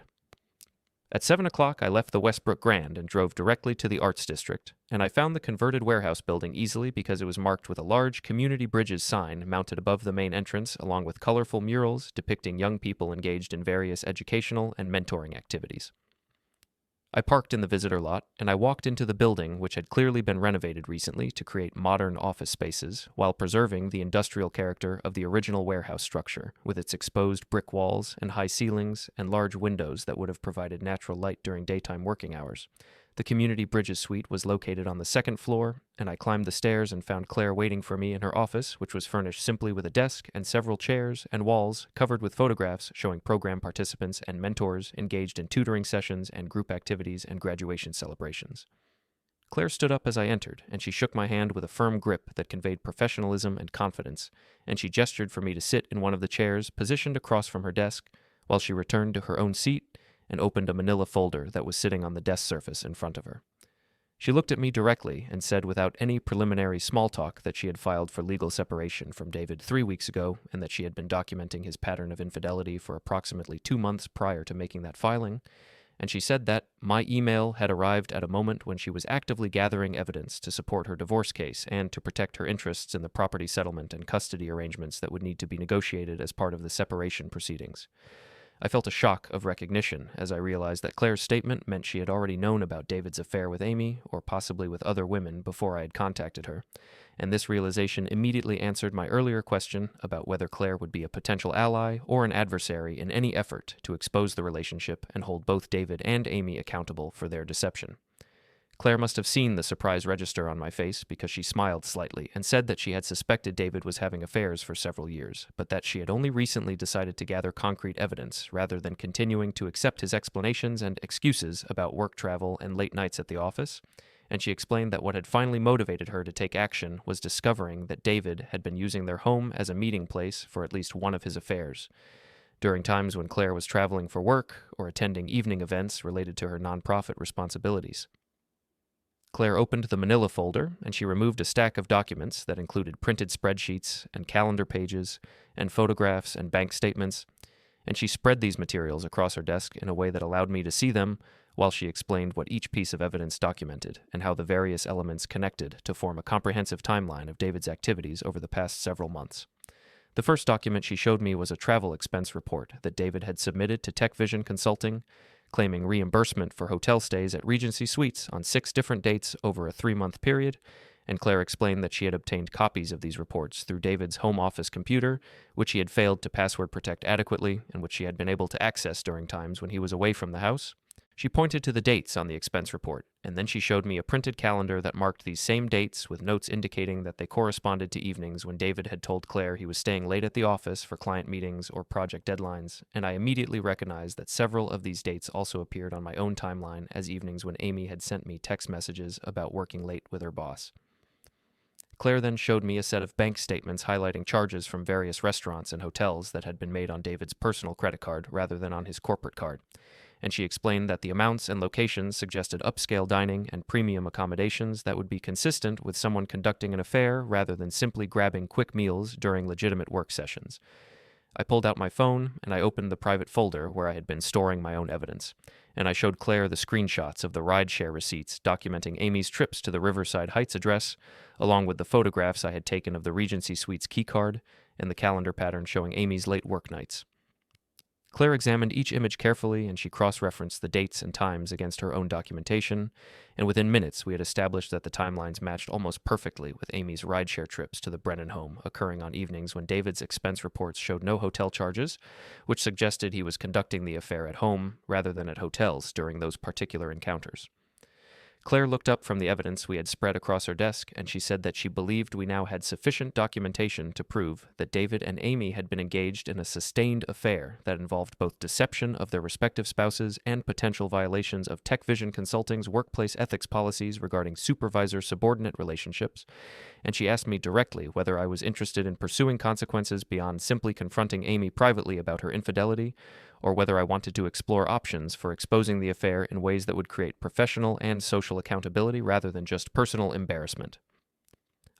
At 7 o'clock, I left the Westbrook Grand and drove directly to the Arts District, and I found the converted warehouse building easily because it was marked with a large Community Bridges sign mounted above the main entrance, along with colorful murals depicting young people engaged in various educational and mentoring activities. I parked in the visitor lot, and I walked into the building, which had clearly been renovated recently to create modern office spaces, while preserving the industrial character of the original warehouse structure, with its exposed brick walls and high ceilings and large windows that would have provided natural light during daytime working hours. The Community Bridges suite was located on the second floor, and I climbed the stairs and found Claire waiting for me in her office, which was furnished simply with a desk and several chairs and walls covered with photographs showing program participants and mentors engaged in tutoring sessions and group activities and graduation celebrations. Claire stood up as I entered, and she shook my hand with a firm grip that conveyed professionalism and confidence, and she gestured for me to sit in one of the chairs positioned across from her desk, while she returned to her own seat and opened a manila folder that was sitting on the desk surface in front of her. She looked at me directly and said without any preliminary small talk that she had filed for legal separation from David 3 weeks ago and that she had been documenting his pattern of infidelity for approximately 2 months prior to making that filing, and she said that my email had arrived at a moment when she was actively gathering evidence to support her divorce case and to protect her interests in the property settlement and custody arrangements that would need to be negotiated as part of the separation proceedings. I felt a shock of recognition as I realized that Claire's statement meant she had already known about David's affair with Amy, or possibly with other women, before I had contacted her, and this realization immediately answered my earlier question about whether Claire would be a potential ally or an adversary in any effort to expose the relationship and hold both David and Amy accountable for their deception. Claire must have seen the surprise register on my face because she smiled slightly and said that she had suspected David was having affairs for several years, but that she had only recently decided to gather concrete evidence rather than continuing to accept his explanations and excuses about work travel and late nights at the office, and she explained that what had finally motivated her to take action was discovering that David had been using their home as a meeting place for at least one of his affairs. During times when Claire was traveling for work or attending evening events related to her nonprofit responsibilities. Claire opened the manila folder, and she removed a stack of documents that included printed spreadsheets and calendar pages and photographs and bank statements, and she spread these materials across her desk in a way that allowed me to see them while she explained what each piece of evidence documented and how the various elements connected to form a comprehensive timeline of David's activities over the past several months. The first document she showed me was a travel expense report that David had submitted to Tech Vision Consulting, claiming reimbursement for hotel stays at Regency Suites on 6 different dates over a 3-month period, and Claire explained that she had obtained copies of these reports through David's home office computer, which he had failed to password protect adequately and which she had been able to access during times when he was away from the house. She pointed to the dates on the expense report, and then she showed me a printed calendar that marked these same dates with notes indicating that they corresponded to evenings when David had told Claire he was staying late at the office for client meetings or project deadlines, and I immediately recognized that several of these dates also appeared on my own timeline as evenings when Amy had sent me text messages about working late with her boss. Claire then showed me a set of bank statements highlighting charges from various restaurants and hotels that had been made on David's personal credit card rather than on his corporate card, and she explained that the amounts and locations suggested upscale dining and premium accommodations that would be consistent with someone conducting an affair rather than simply grabbing quick meals during legitimate work sessions. I pulled out my phone and I opened the private folder where I had been storing my own evidence, and I showed Claire the screenshots of the rideshare receipts documenting Amy's trips to the Riverside Heights address, along with the photographs I had taken of the Regency Suites keycard and the calendar pattern showing Amy's late work nights. Claire examined each image carefully, and she cross-referenced the dates and times against her own documentation, and within minutes we had established that the timelines matched almost perfectly with Amy's rideshare trips to the Brennan home, occurring on evenings when David's expense reports showed no hotel charges, which suggested he was conducting the affair at home rather than at hotels during those particular encounters. Claire looked up from the evidence we had spread across her desk, and she said that she believed we now had sufficient documentation to prove that David and Amy had been engaged in a sustained affair that involved both deception of their respective spouses and potential violations of Tech Vision Consulting's workplace ethics policies regarding supervisor-subordinate relationships, and she asked me directly whether I was interested in pursuing consequences beyond simply confronting Amy privately about her infidelity, or whether I wanted to explore options for exposing the affair in ways that would create professional and social accountability rather than just personal embarrassment.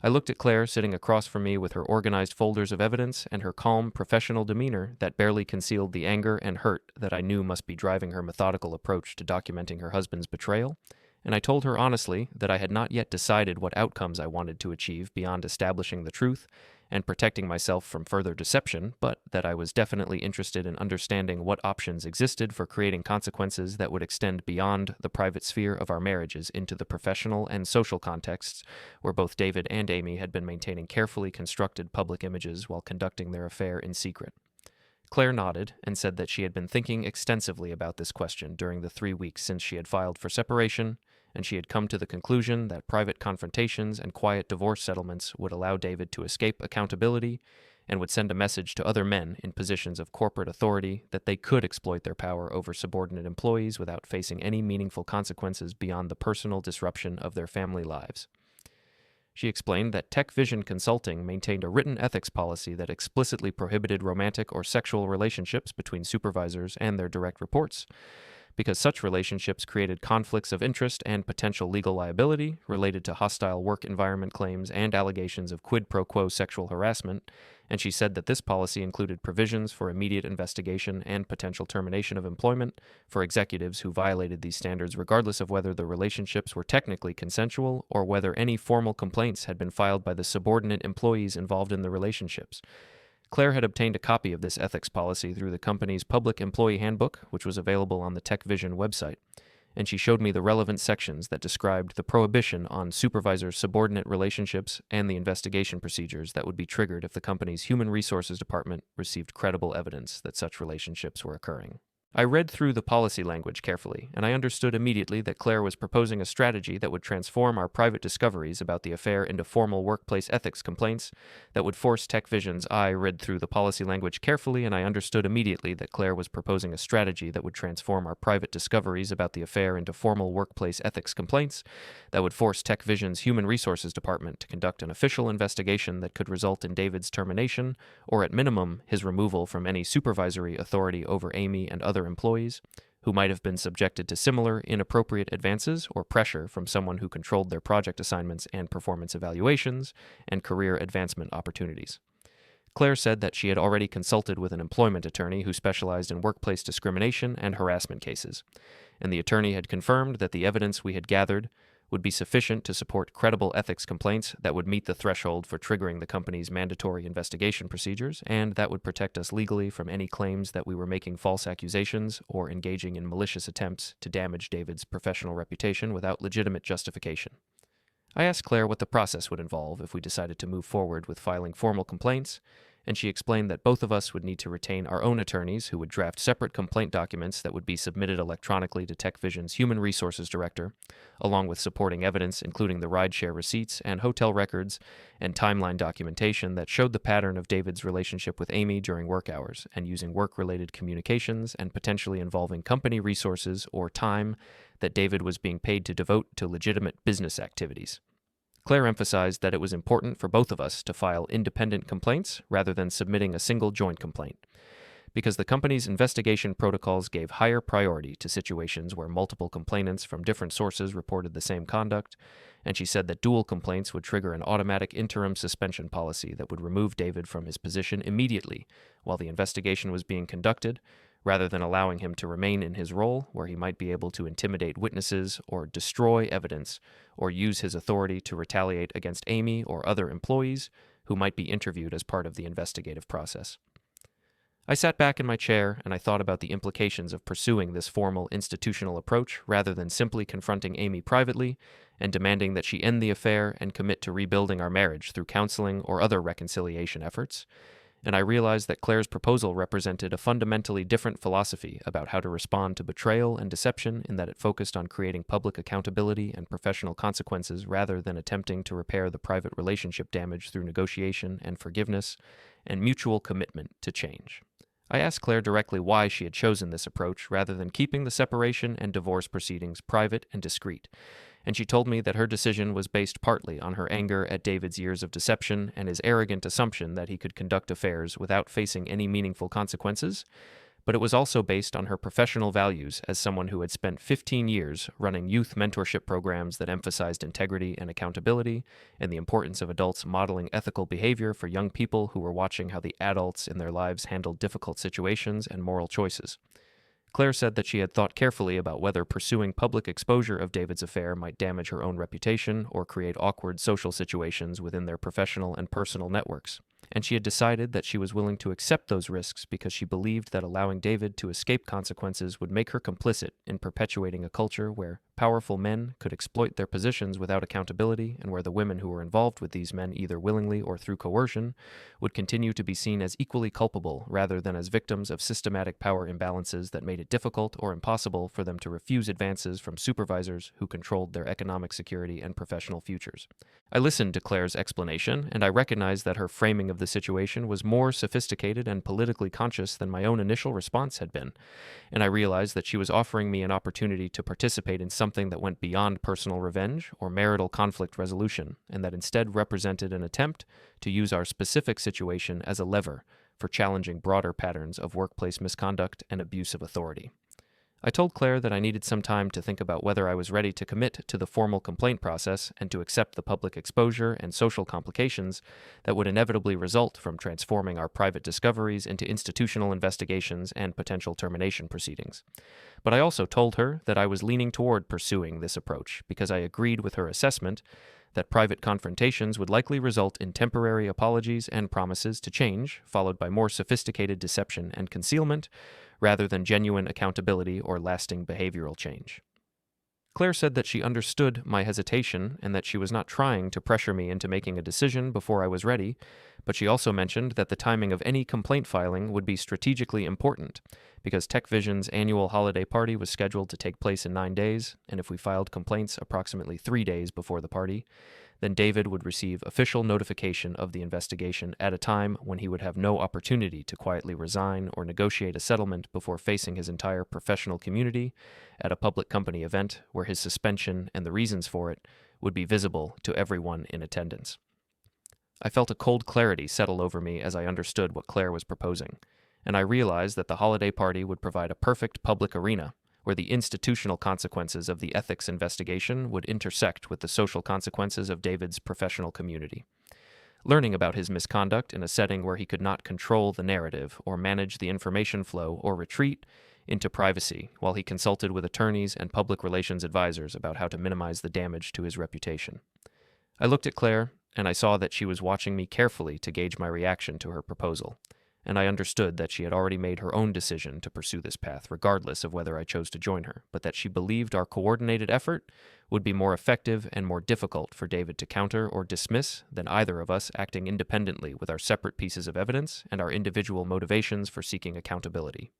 I looked at Claire sitting across from me with her organized folders of evidence and her calm, professional demeanor that barely concealed the anger and hurt that I knew must be driving her methodical approach to documenting her husband's betrayal, and I told her honestly that I had not yet decided what outcomes I wanted to achieve beyond establishing the truth and protecting myself from further deception, but that I was definitely interested in understanding what options existed for creating consequences that would extend beyond the private sphere of our marriages into the professional and social contexts where both David and Amy had been maintaining carefully constructed public images while conducting their affair in secret. Claire nodded and said that she had been thinking extensively about this question during the 3 weeks since she had filed for separation, and she had come to the conclusion that private confrontations and quiet divorce settlements would allow David to escape accountability and would send a message to other men in positions of corporate authority that they could exploit their power over subordinate employees without facing any meaningful consequences beyond the personal disruption of their family lives. She explained that Tech Vision Consulting maintained a written ethics policy that explicitly prohibited romantic or sexual relationships between supervisors and their direct reports, because such relationships created conflicts of interest and potential legal liability related to hostile work environment claims and allegations of quid pro quo sexual harassment, and she said that this policy included provisions for immediate investigation and potential termination of employment for executives who violated these standards regardless of whether the relationships were technically consensual or whether any formal complaints had been filed by the subordinate employees involved in the relationships. Claire had obtained a copy of this ethics policy through the company's public employee handbook, which was available on the Tech Vision website, and she showed me the relevant sections that described the prohibition on supervisor-subordinate relationships and the investigation procedures that would be triggered if the company's human resources department received credible evidence that such relationships were occurring. I read through the policy language carefully, and I understood immediately that Claire was proposing a strategy that would transform our private discoveries about the affair into formal workplace ethics complaints that would force Tech Vision's. I read through the policy language carefully, and I understood immediately that Claire was proposing a strategy that would transform our private discoveries about the affair into formal workplace ethics complaints that would force Tech Vision's human resources department to conduct an official investigation that could result in David's termination, or at minimum, his removal from any supervisory authority over Amy and other employees who might have been subjected to similar inappropriate advances or pressure from someone who controlled their project assignments and performance evaluations and career advancement opportunities. Claire said that she had already consulted with an employment attorney who specialized in workplace discrimination and harassment cases, and the attorney had confirmed that the evidence we had gathered would be sufficient to support credible ethics complaints that would meet the threshold for triggering the company's mandatory investigation procedures, and that would protect us legally from any claims that we were making false accusations or engaging in malicious attempts to damage David's professional reputation without legitimate justification. I asked Claire what the process would involve if we decided to move forward with filing formal complaints, and she explained that both of us would need to retain our own attorneys who would draft separate complaint documents that would be submitted electronically to Tech Vision's Human Resources Director, along with supporting evidence including the rideshare receipts and hotel records and timeline documentation that showed the pattern of David's relationship with Amy during work hours and using work-related communications and potentially involving company resources or time that David was being paid to devote to legitimate business activities. Claire emphasized that it was important for both of us to file independent complaints rather than submitting a single joint complaint, because the company's investigation protocols gave higher priority to situations where multiple complainants from different sources reported the same conduct, and she said that dual complaints would trigger an automatic interim suspension policy that would remove David from his position immediately while the investigation was being conducted, rather than allowing him to remain in his role where he might be able to intimidate witnesses or destroy evidence or use his authority to retaliate against Amy or other employees who might be interviewed as part of the investigative process. I sat back in my chair and I thought about the implications of pursuing this formal institutional approach rather than simply confronting Amy privately and demanding that she end the affair and commit to rebuilding our marriage through counseling or other reconciliation efforts. And I realized that Claire's proposal represented a fundamentally different philosophy about how to respond to betrayal and deception, in that it focused on creating public accountability and professional consequences rather than attempting to repair the private relationship damage through negotiation and forgiveness and mutual commitment to change. I asked Claire directly why she had chosen this approach rather than keeping the separation and divorce proceedings private and discreet, and she told me that her decision was based partly on her anger at David's years of deception and his arrogant assumption that he could conduct affairs without facing any meaningful consequences, but it was also based on her professional values as someone who had spent 15 years running youth mentorship programs that emphasized integrity and accountability and the importance of adults modeling ethical behavior for young people who were watching how the adults in their lives handled difficult situations and moral choices. Claire said that she had thought carefully about whether pursuing public exposure of David's affair might damage her own reputation or create awkward social situations within their professional and personal networks. and she had decided that she was willing to accept those risks because she believed that allowing David to escape consequences would make her complicit in perpetuating a culture where powerful men could exploit their positions without accountability, and where the women who were involved with these men, either willingly or through coercion, would continue to be seen as equally culpable rather than as victims of systematic power imbalances that made it difficult or impossible for them to refuse advances from supervisors who controlled their economic security and professional futures. I listened to Claire's explanation, and I recognized that her framing of the situation was more sophisticated and politically conscious than my own initial response had been, and I realized that she was offering me an opportunity to participate in something that went beyond personal revenge or marital conflict resolution, and that instead represented an attempt to use our specific situation as a lever for challenging broader patterns of workplace misconduct and abuse of authority. I told Claire that I needed some time to think about whether I was ready to commit to the formal complaint process and to accept the public exposure and social complications that would inevitably result from transforming our private discoveries into institutional investigations and potential termination proceedings. But I also told her that I was leaning toward pursuing this approach because I agreed with her assessment that private confrontations would likely result in temporary apologies and promises to change, followed by more sophisticated deception and concealment, rather than genuine accountability or lasting behavioral change. Claire said that she understood my hesitation and that she was not trying to pressure me into making a decision before I was ready, but she also mentioned that the timing of any complaint filing would be strategically important, because TechVision's annual holiday party was scheduled to take place in 9 days, and if we filed complaints approximately 3 days before the party, then David would receive official notification of the investigation at a time when he would have no opportunity to quietly resign or negotiate a settlement before facing his entire professional community at a public company event where his suspension and the reasons for it would be visible to everyone in attendance. I felt a cold clarity settle over me as I understood what Claire was proposing, and I realized that the holiday party would provide a perfect public arena where the institutional consequences of the ethics investigation would intersect with the social consequences of David's professional community. Learning about his misconduct in a setting where he could not control the narrative or manage the information flow or retreat into privacy while he consulted with attorneys and public relations advisors about how to minimize the damage to his reputation. I looked at Claire, and I saw that she was watching me carefully to gauge my reaction to her proposal, and I understood that she had already made her own decision to pursue this path regardless of whether I chose to join her, but that she believed our coordinated effort would be more effective and more difficult for David to counter or dismiss than either of us acting independently with our separate pieces of evidence and our individual motivations for seeking accountability.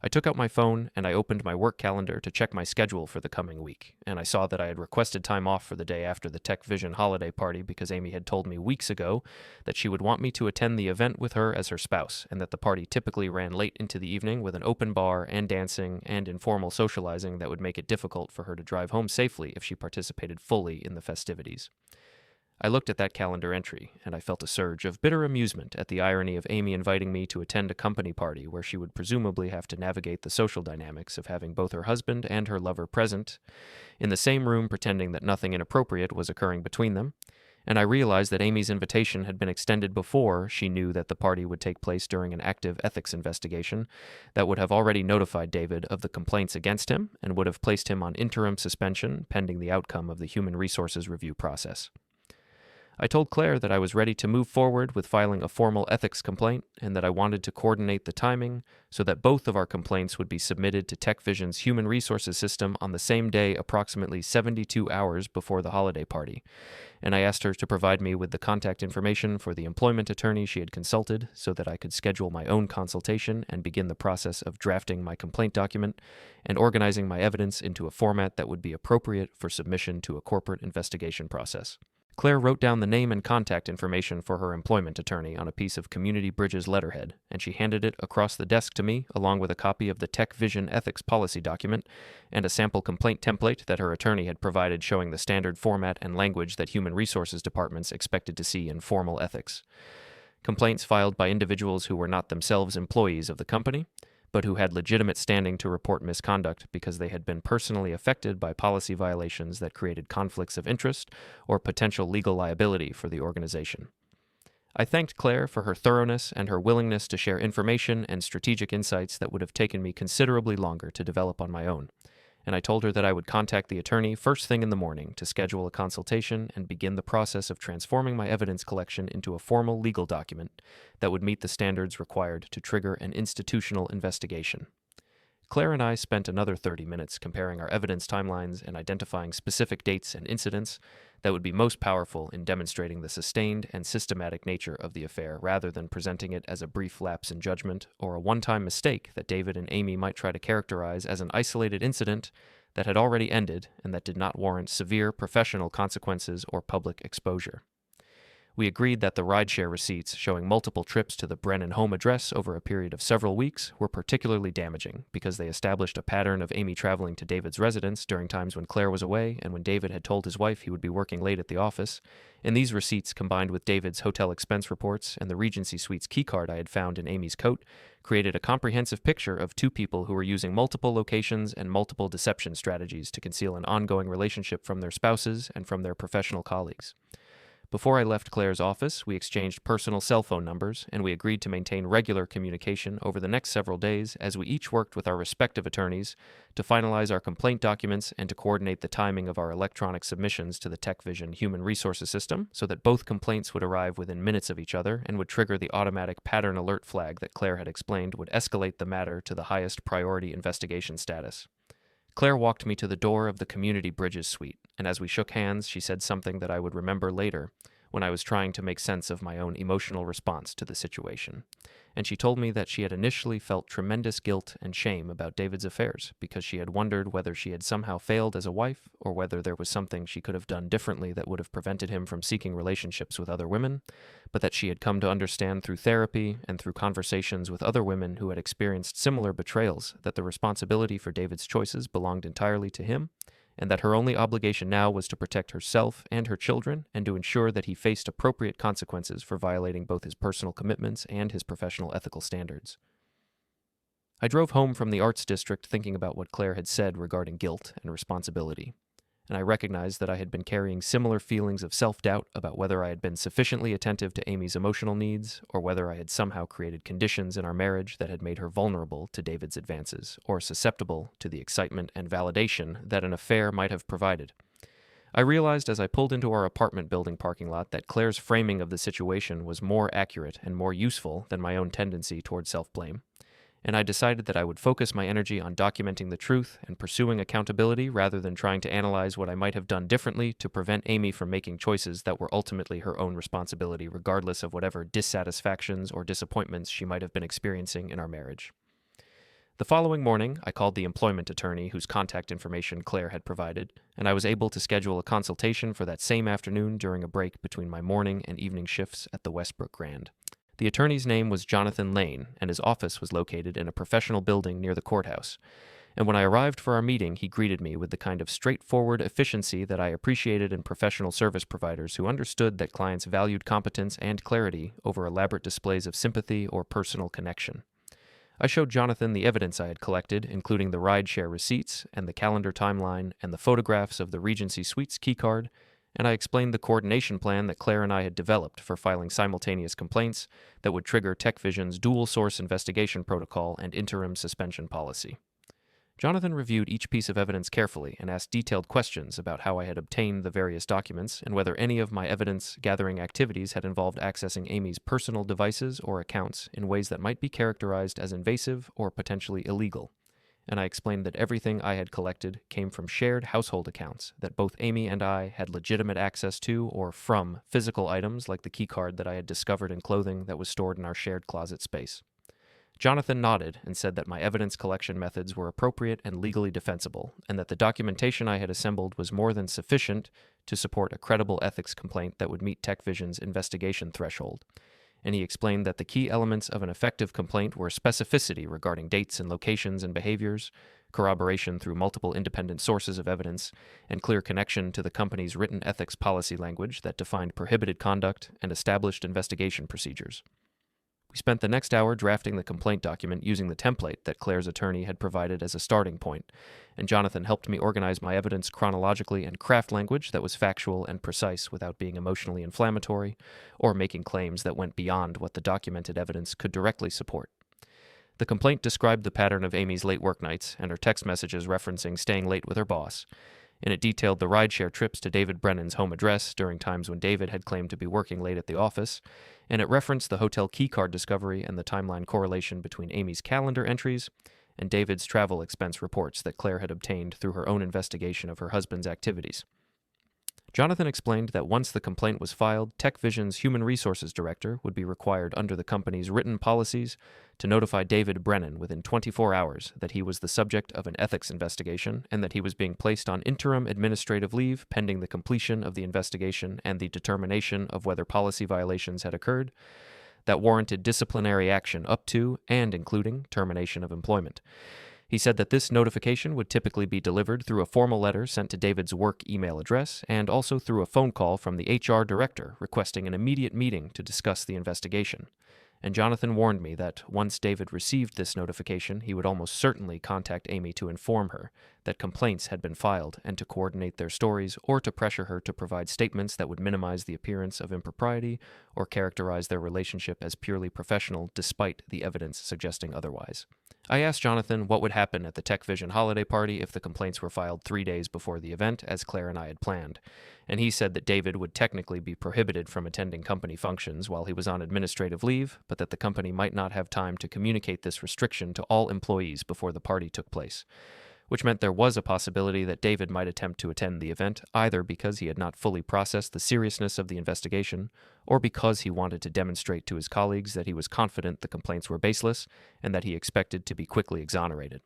I took out my phone and I opened my work calendar to check my schedule for the coming week, and I saw that I had requested time off for the day after the TechVision holiday party because Amy had told me weeks ago that she would want me to attend the event with her as her spouse, and that the party typically ran late into the evening with an open bar and dancing and informal socializing that would make it difficult for her to drive home safely if she participated fully in the festivities. I looked at that calendar entry, and I felt a surge of bitter amusement at the irony of Amy inviting me to attend a company party where she would presumably have to navigate the social dynamics of having both her husband and her lover present in the same room, pretending that nothing inappropriate was occurring between them, and I realized that Amy's invitation had been extended before she knew that the party would take place during an active ethics investigation that would have already notified David of the complaints against him and would have placed him on interim suspension pending the outcome of the human resources review process. I told Claire that I was ready to move forward with filing a formal ethics complaint and that I wanted to coordinate the timing so that both of our complaints would be submitted to TechVision's human resources system on the same day approximately 72 hours before the holiday party, and I asked her to provide me with the contact information for the employment attorney she had consulted so that I could schedule my own consultation and begin the process of drafting my complaint document and organizing my evidence into a format that would be appropriate for submission to a corporate investigation process. Claire wrote down the name and contact information for her employment attorney on a piece of Community Bridges letterhead, and she handed it across the desk to me, along with a copy of the TechVision ethics policy document and a sample complaint template that her attorney had provided showing the standard format and language that human resources departments expected to see in formal ethics. Complaints filed by individuals who were not themselves employees of the company, but who had legitimate standing to report misconduct because they had been personally affected by policy violations that created conflicts of interest or potential legal liability for the organization. I thanked Claire for her thoroughness and her willingness to share information and strategic insights that would have taken me considerably longer to develop on my own, and I told her that I would contact the attorney first thing in the morning to schedule a consultation and begin the process of transforming my evidence collection into a formal legal document that would meet the standards required to trigger an institutional investigation. Claire and I spent another 30 minutes comparing our evidence timelines and identifying specific dates and incidents that would be most powerful in demonstrating the sustained and systematic nature of the affair rather than presenting it as a brief lapse in judgment or a one-time mistake that David and Amy might try to characterize as an isolated incident that had already ended and that did not warrant severe professional consequences or public exposure. We agreed that the rideshare receipts showing multiple trips to the Brennan home address over a period of several weeks were particularly damaging because they established a pattern of Amy traveling to David's residence during times when Claire was away and when David had told his wife he would be working late at the office, and these receipts combined with David's hotel expense reports and the Regency Suites keycard I had found in Amy's coat created a comprehensive picture of two people who were using multiple locations and multiple deception strategies to conceal an ongoing relationship from their spouses and from their professional colleagues. Before I left Claire's office, we exchanged personal cell phone numbers, and we agreed to maintain regular communication over the next several days as we each worked with our respective attorneys to finalize our complaint documents and to coordinate the timing of our electronic submissions to the TechVision Human Resources System so that both complaints would arrive within minutes of each other and would trigger the automatic pattern alert flag that Claire had explained would escalate the matter to the highest priority investigation status. Claire walked me to the door of the Community Bridges suite, and as we shook hands, she said something that I would remember later when I was trying to make sense of my own emotional response to the situation. And she told me that she had initially felt tremendous guilt and shame about David's affairs because she had wondered whether she had somehow failed as a wife or whether there was something she could have done differently that would have prevented him from seeking relationships with other women, but that she had come to understand through therapy and through conversations with other women who had experienced similar betrayals that the responsibility for David's choices belonged entirely to him, and that her only obligation now was to protect herself and her children and to ensure that he faced appropriate consequences for violating both his personal commitments and his professional ethical standards. I drove home from the arts district thinking about what Claire had said regarding guilt and responsibility, and I recognized that I had been carrying similar feelings of self-doubt about whether I had been sufficiently attentive to Amy's emotional needs or whether I had somehow created conditions in our marriage that had made her vulnerable to David's advances or susceptible to the excitement and validation that an affair might have provided. I realized as I pulled into our apartment building parking lot that Claire's framing of the situation was more accurate and more useful than my own tendency toward self-blame, and I decided that I would focus my energy on documenting the truth and pursuing accountability rather than trying to analyze what I might have done differently to prevent Amy from making choices that were ultimately her own responsibility regardless of whatever dissatisfactions or disappointments she might have been experiencing in our marriage. The following morning, I called the employment attorney whose contact information Claire had provided, and I was able to schedule a consultation for that same afternoon during a break between my morning and evening shifts at the Westbrook Grand. The attorney's name was Jonathan Lane, and his office was located in a professional building near the courthouse. And when I arrived for our meeting, he greeted me with the kind of straightforward efficiency that I appreciated in professional service providers who understood that clients valued competence and clarity over elaborate displays of sympathy or personal connection. I showed Jonathan the evidence I had collected, including the rideshare receipts and the calendar timeline and the photographs of the Regency Suites keycard, and I explained the coordination plan that Claire and I had developed for filing simultaneous complaints that would trigger TechVision's dual-source investigation protocol and interim suspension policy. Jonathan reviewed each piece of evidence carefully and asked detailed questions about how I had obtained the various documents and whether any of my evidence-gathering activities had involved accessing Amy's personal devices or accounts in ways that might be characterized as invasive or potentially illegal. And I explained that everything I had collected came from shared household accounts that both Amy and I had legitimate access to or from physical items like the keycard that I had discovered in clothing that was stored in our shared closet space. Jonathan nodded and said that my evidence collection methods were appropriate and legally defensible, and that the documentation I had assembled was more than sufficient to support a credible ethics complaint that would meet TechVision's investigation threshold. And he explained that the key elements of an effective complaint were specificity regarding dates and locations and behaviors, corroboration through multiple independent sources of evidence, and clear connection to the company's written ethics policy language that defined prohibited conduct and established investigation procedures. We spent the next hour drafting the complaint document using the template that Claire's attorney had provided as a starting point, and Jonathan helped me organize my evidence chronologically and craft language that was factual and precise without being emotionally inflammatory or making claims that went beyond what the documented evidence could directly support. The complaint described the pattern of Amy's late work nights and her text messages referencing staying late with her boss, and it detailed the rideshare trips to David Brennan's home address during times when David had claimed to be working late at the office, and it referenced the hotel keycard discovery and the timeline correlation between Amy's calendar entries and David's travel expense reports that Claire had obtained through her own investigation of her husband's activities. Jonathan explained that once the complaint was filed, TechVision's human resources director would be required under the company's written policies to notify David Brennan within 24 hours that he was the subject of an ethics investigation and that he was being placed on interim administrative leave pending the completion of the investigation and the determination of whether policy violations had occurred that warranted disciplinary action up to and including termination of employment. He said that this notification would typically be delivered through a formal letter sent to David's work email address and also through a phone call from the HR director requesting an immediate meeting to discuss the investigation. And Jonathan warned me that once David received this notification, he would almost certainly contact Amy to inform her that complaints had been filed and to coordinate their stories or to pressure her to provide statements that would minimize the appearance of impropriety or characterize their relationship as purely professional despite the evidence suggesting otherwise. I asked Jonathan what would happen at the TechVision holiday party if the complaints were filed 3 days before the event, as Claire and I had planned, and he said that David would technically be prohibited from attending company functions while he was on administrative leave, but that the company might not have time to communicate this restriction to all employees before the party took place, which meant there was a possibility that David might attempt to attend the event, either because he had not fully processed the seriousness of the investigation, or because he wanted to demonstrate to his colleagues that he was confident the complaints were baseless and that he expected to be quickly exonerated.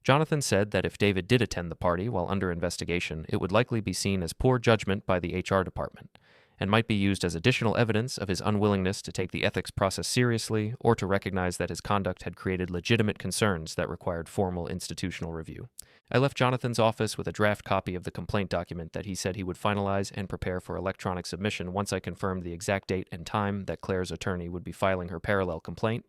Jonathan said that if David did attend the party while under investigation, it would likely be seen as poor judgment by the HR department, and might be used as additional evidence of his unwillingness to take the ethics process seriously or to recognize that his conduct had created legitimate concerns that required formal institutional review. I left Jonathan's office with a draft copy of the complaint document that he said he would finalize and prepare for electronic submission once I confirmed the exact date and time that Claire's attorney would be filing her parallel complaint,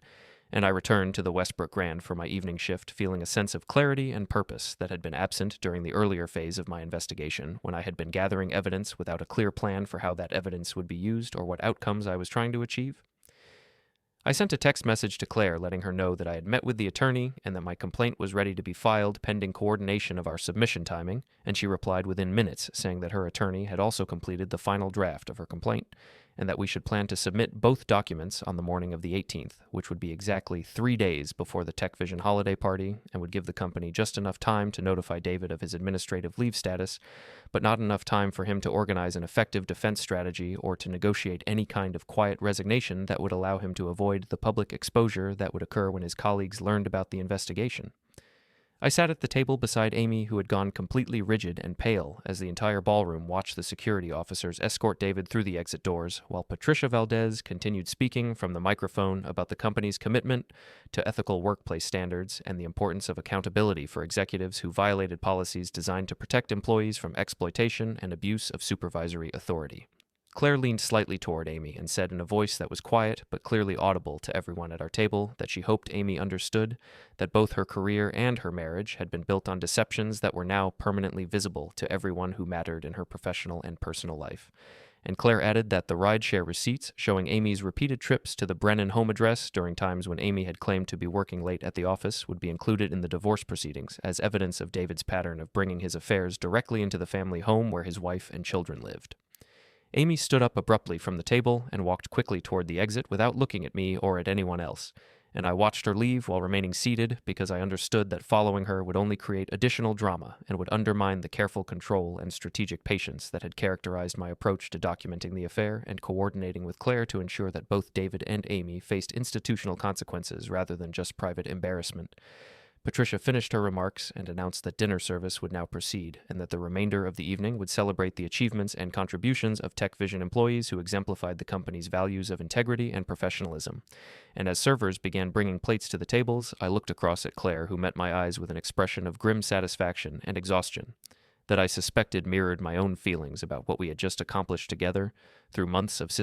and I returned to the Westbrook Grand for my evening shift, feeling a sense of clarity and purpose that had been absent during the earlier phase of my investigation, when I had been gathering evidence without a clear plan for how that evidence would be used or what outcomes I was trying to achieve. I sent a text message to Claire letting her know that I had met with the attorney and that my complaint was ready to be filed pending coordination of our submission timing, and she replied within minutes saying that her attorney had also completed the final draft of her complaint, and that we should plan to submit both documents on the morning of the 18th, which would be exactly 3 days before the TechVision holiday party and would give the company just enough time to notify David of his administrative leave status, but not enough time for him to organize an effective defense strategy or to negotiate any kind of quiet resignation that would allow him to avoid the public exposure that would occur when his colleagues learned about the investigation. I sat at the table beside Amy, who had gone completely rigid and pale as the entire ballroom watched the security officers escort David through the exit doors, while Patricia Valdez continued speaking from the microphone about the company's commitment to ethical workplace standards and the importance of accountability for executives who violated policies designed to protect employees from exploitation and abuse of supervisory authority. Claire leaned slightly toward Amy and said in a voice that was quiet but clearly audible to everyone at our table that she hoped Amy understood that both her career and her marriage had been built on deceptions that were now permanently visible to everyone who mattered in her professional and personal life. And Claire added that the rideshare receipts showing Amy's repeated trips to the Brennan home address during times when Amy had claimed to be working late at the office would be included in the divorce proceedings as evidence of David's pattern of bringing his affairs directly into the family home where his wife and children lived. Amy stood up abruptly from the table and walked quickly toward the exit without looking at me or at anyone else, and I watched her leave while remaining seated because I understood that following her would only create additional drama and would undermine the careful control and strategic patience that had characterized my approach to documenting the affair and coordinating with Claire to ensure that both David and Amy faced institutional consequences rather than just private embarrassment. Patricia finished her remarks and announced that dinner service would now proceed, and that the remainder of the evening would celebrate the achievements and contributions of TechVision employees who exemplified the company's values of integrity and professionalism. And as servers began bringing plates to the tables, I looked across at Claire, who met my eyes with an expression of grim satisfaction and exhaustion that I suspected mirrored my own feelings about what we had just accomplished together through months of systematic